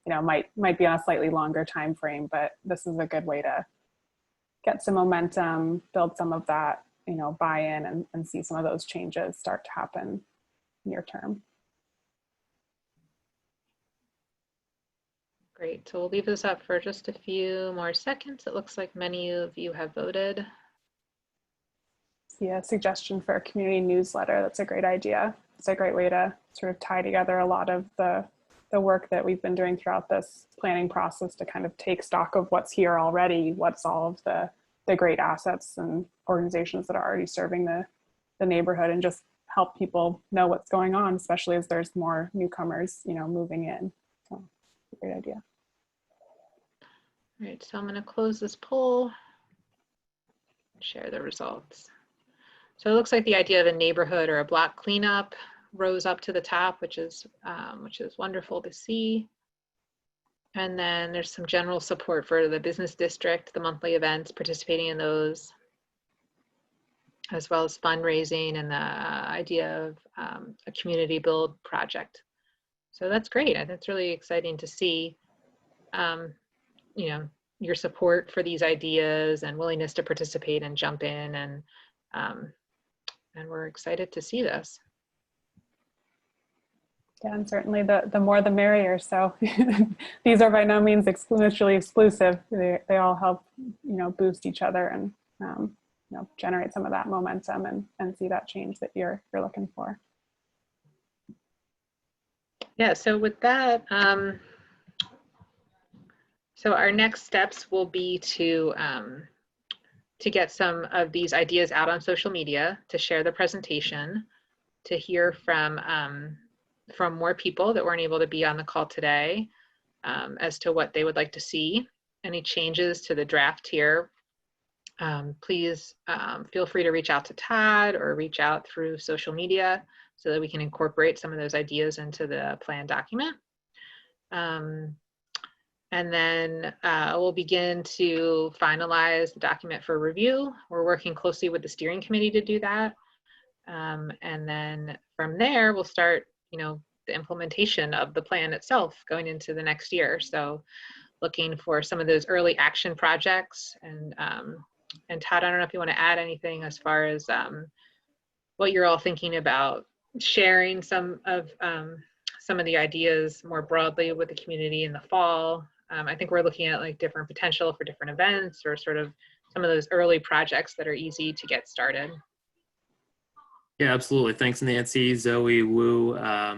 you know, might be on a slightly longer time frame, but this is a good way to get some momentum, build some of that, you know, buy-in, and see some of those changes start to happen near term. Great, so we'll leave this up for just a few more seconds. It looks like many of you have voted. See a suggestion for a community newsletter. That's a great idea. It's a great way to sort of tie together a lot of the work that we've been doing throughout this planning process to kind of take stock of what's here already, what's all of the great assets and organizations that are already serving the neighborhood, and just help people know what's going on, especially as there's more newcomers, you know, moving in. So it's a great idea. All right, so I'm going to close this poll, share the results. So it looks like the idea of a neighborhood or a block cleanup rose up to the top, which is wonderful to see. And then there's some general support for the business district, the monthly events, participating in those, as well as fundraising and the idea of a community build project. So that's great. And it's really exciting to see, you know, your support for these ideas and willingness to participate and jump in, and we're excited to see this. Yeah, and certainly the more the merrier. So these are by no means mutually exclusive. They all help, you know, boost each other and you know, generate some of that momentum and see that change that you're looking for. Yeah. So with that, so our next steps will be to get some of these ideas out on social media, to share the presentation, to hear from more people that weren't able to be on the call today as to what they would like to see, any changes to the draft here. Please feel free to reach out to Todd or reach out through social media so that we can incorporate some of those ideas into the plan document. And then we'll begin to finalize the document for review. We're working closely with the steering committee to do that. And then from there, we'll start, you know, the implementation of the plan itself going into the next year. So looking for some of those early action projects. And Todd, I don't know if you want to add anything as far as what you're all thinking about sharing some of some of the ideas more broadly with the community in the fall. I think we're looking at like different potential for different events or sort of some of those early projects that are easy to get started. Yeah, absolutely. Thanks, Nancy, Zoe, Wu,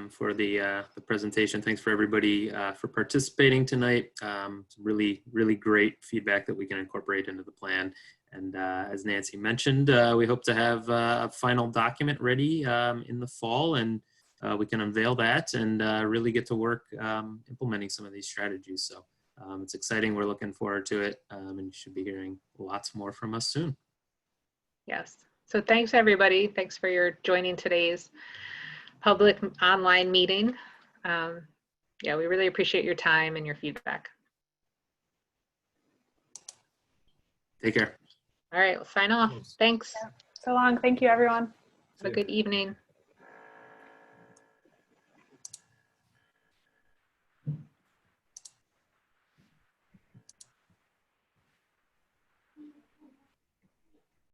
for the presentation. Thanks for everybody for participating tonight. It's really, really great feedback that we can incorporate into the plan. And as Nancy mentioned, we hope to have a final document ready in the fall, and we can unveil that and really get to work implementing some of these strategies. So it's exciting. We're looking forward to it, and you should be hearing lots more from us soon. Yes. So thanks, everybody. Thanks for your joining today's public online meeting. Yeah, we really appreciate your time and your feedback. Take care. All right, we'll sign off. Thanks. So long. Thank you, everyone. Have a good evening.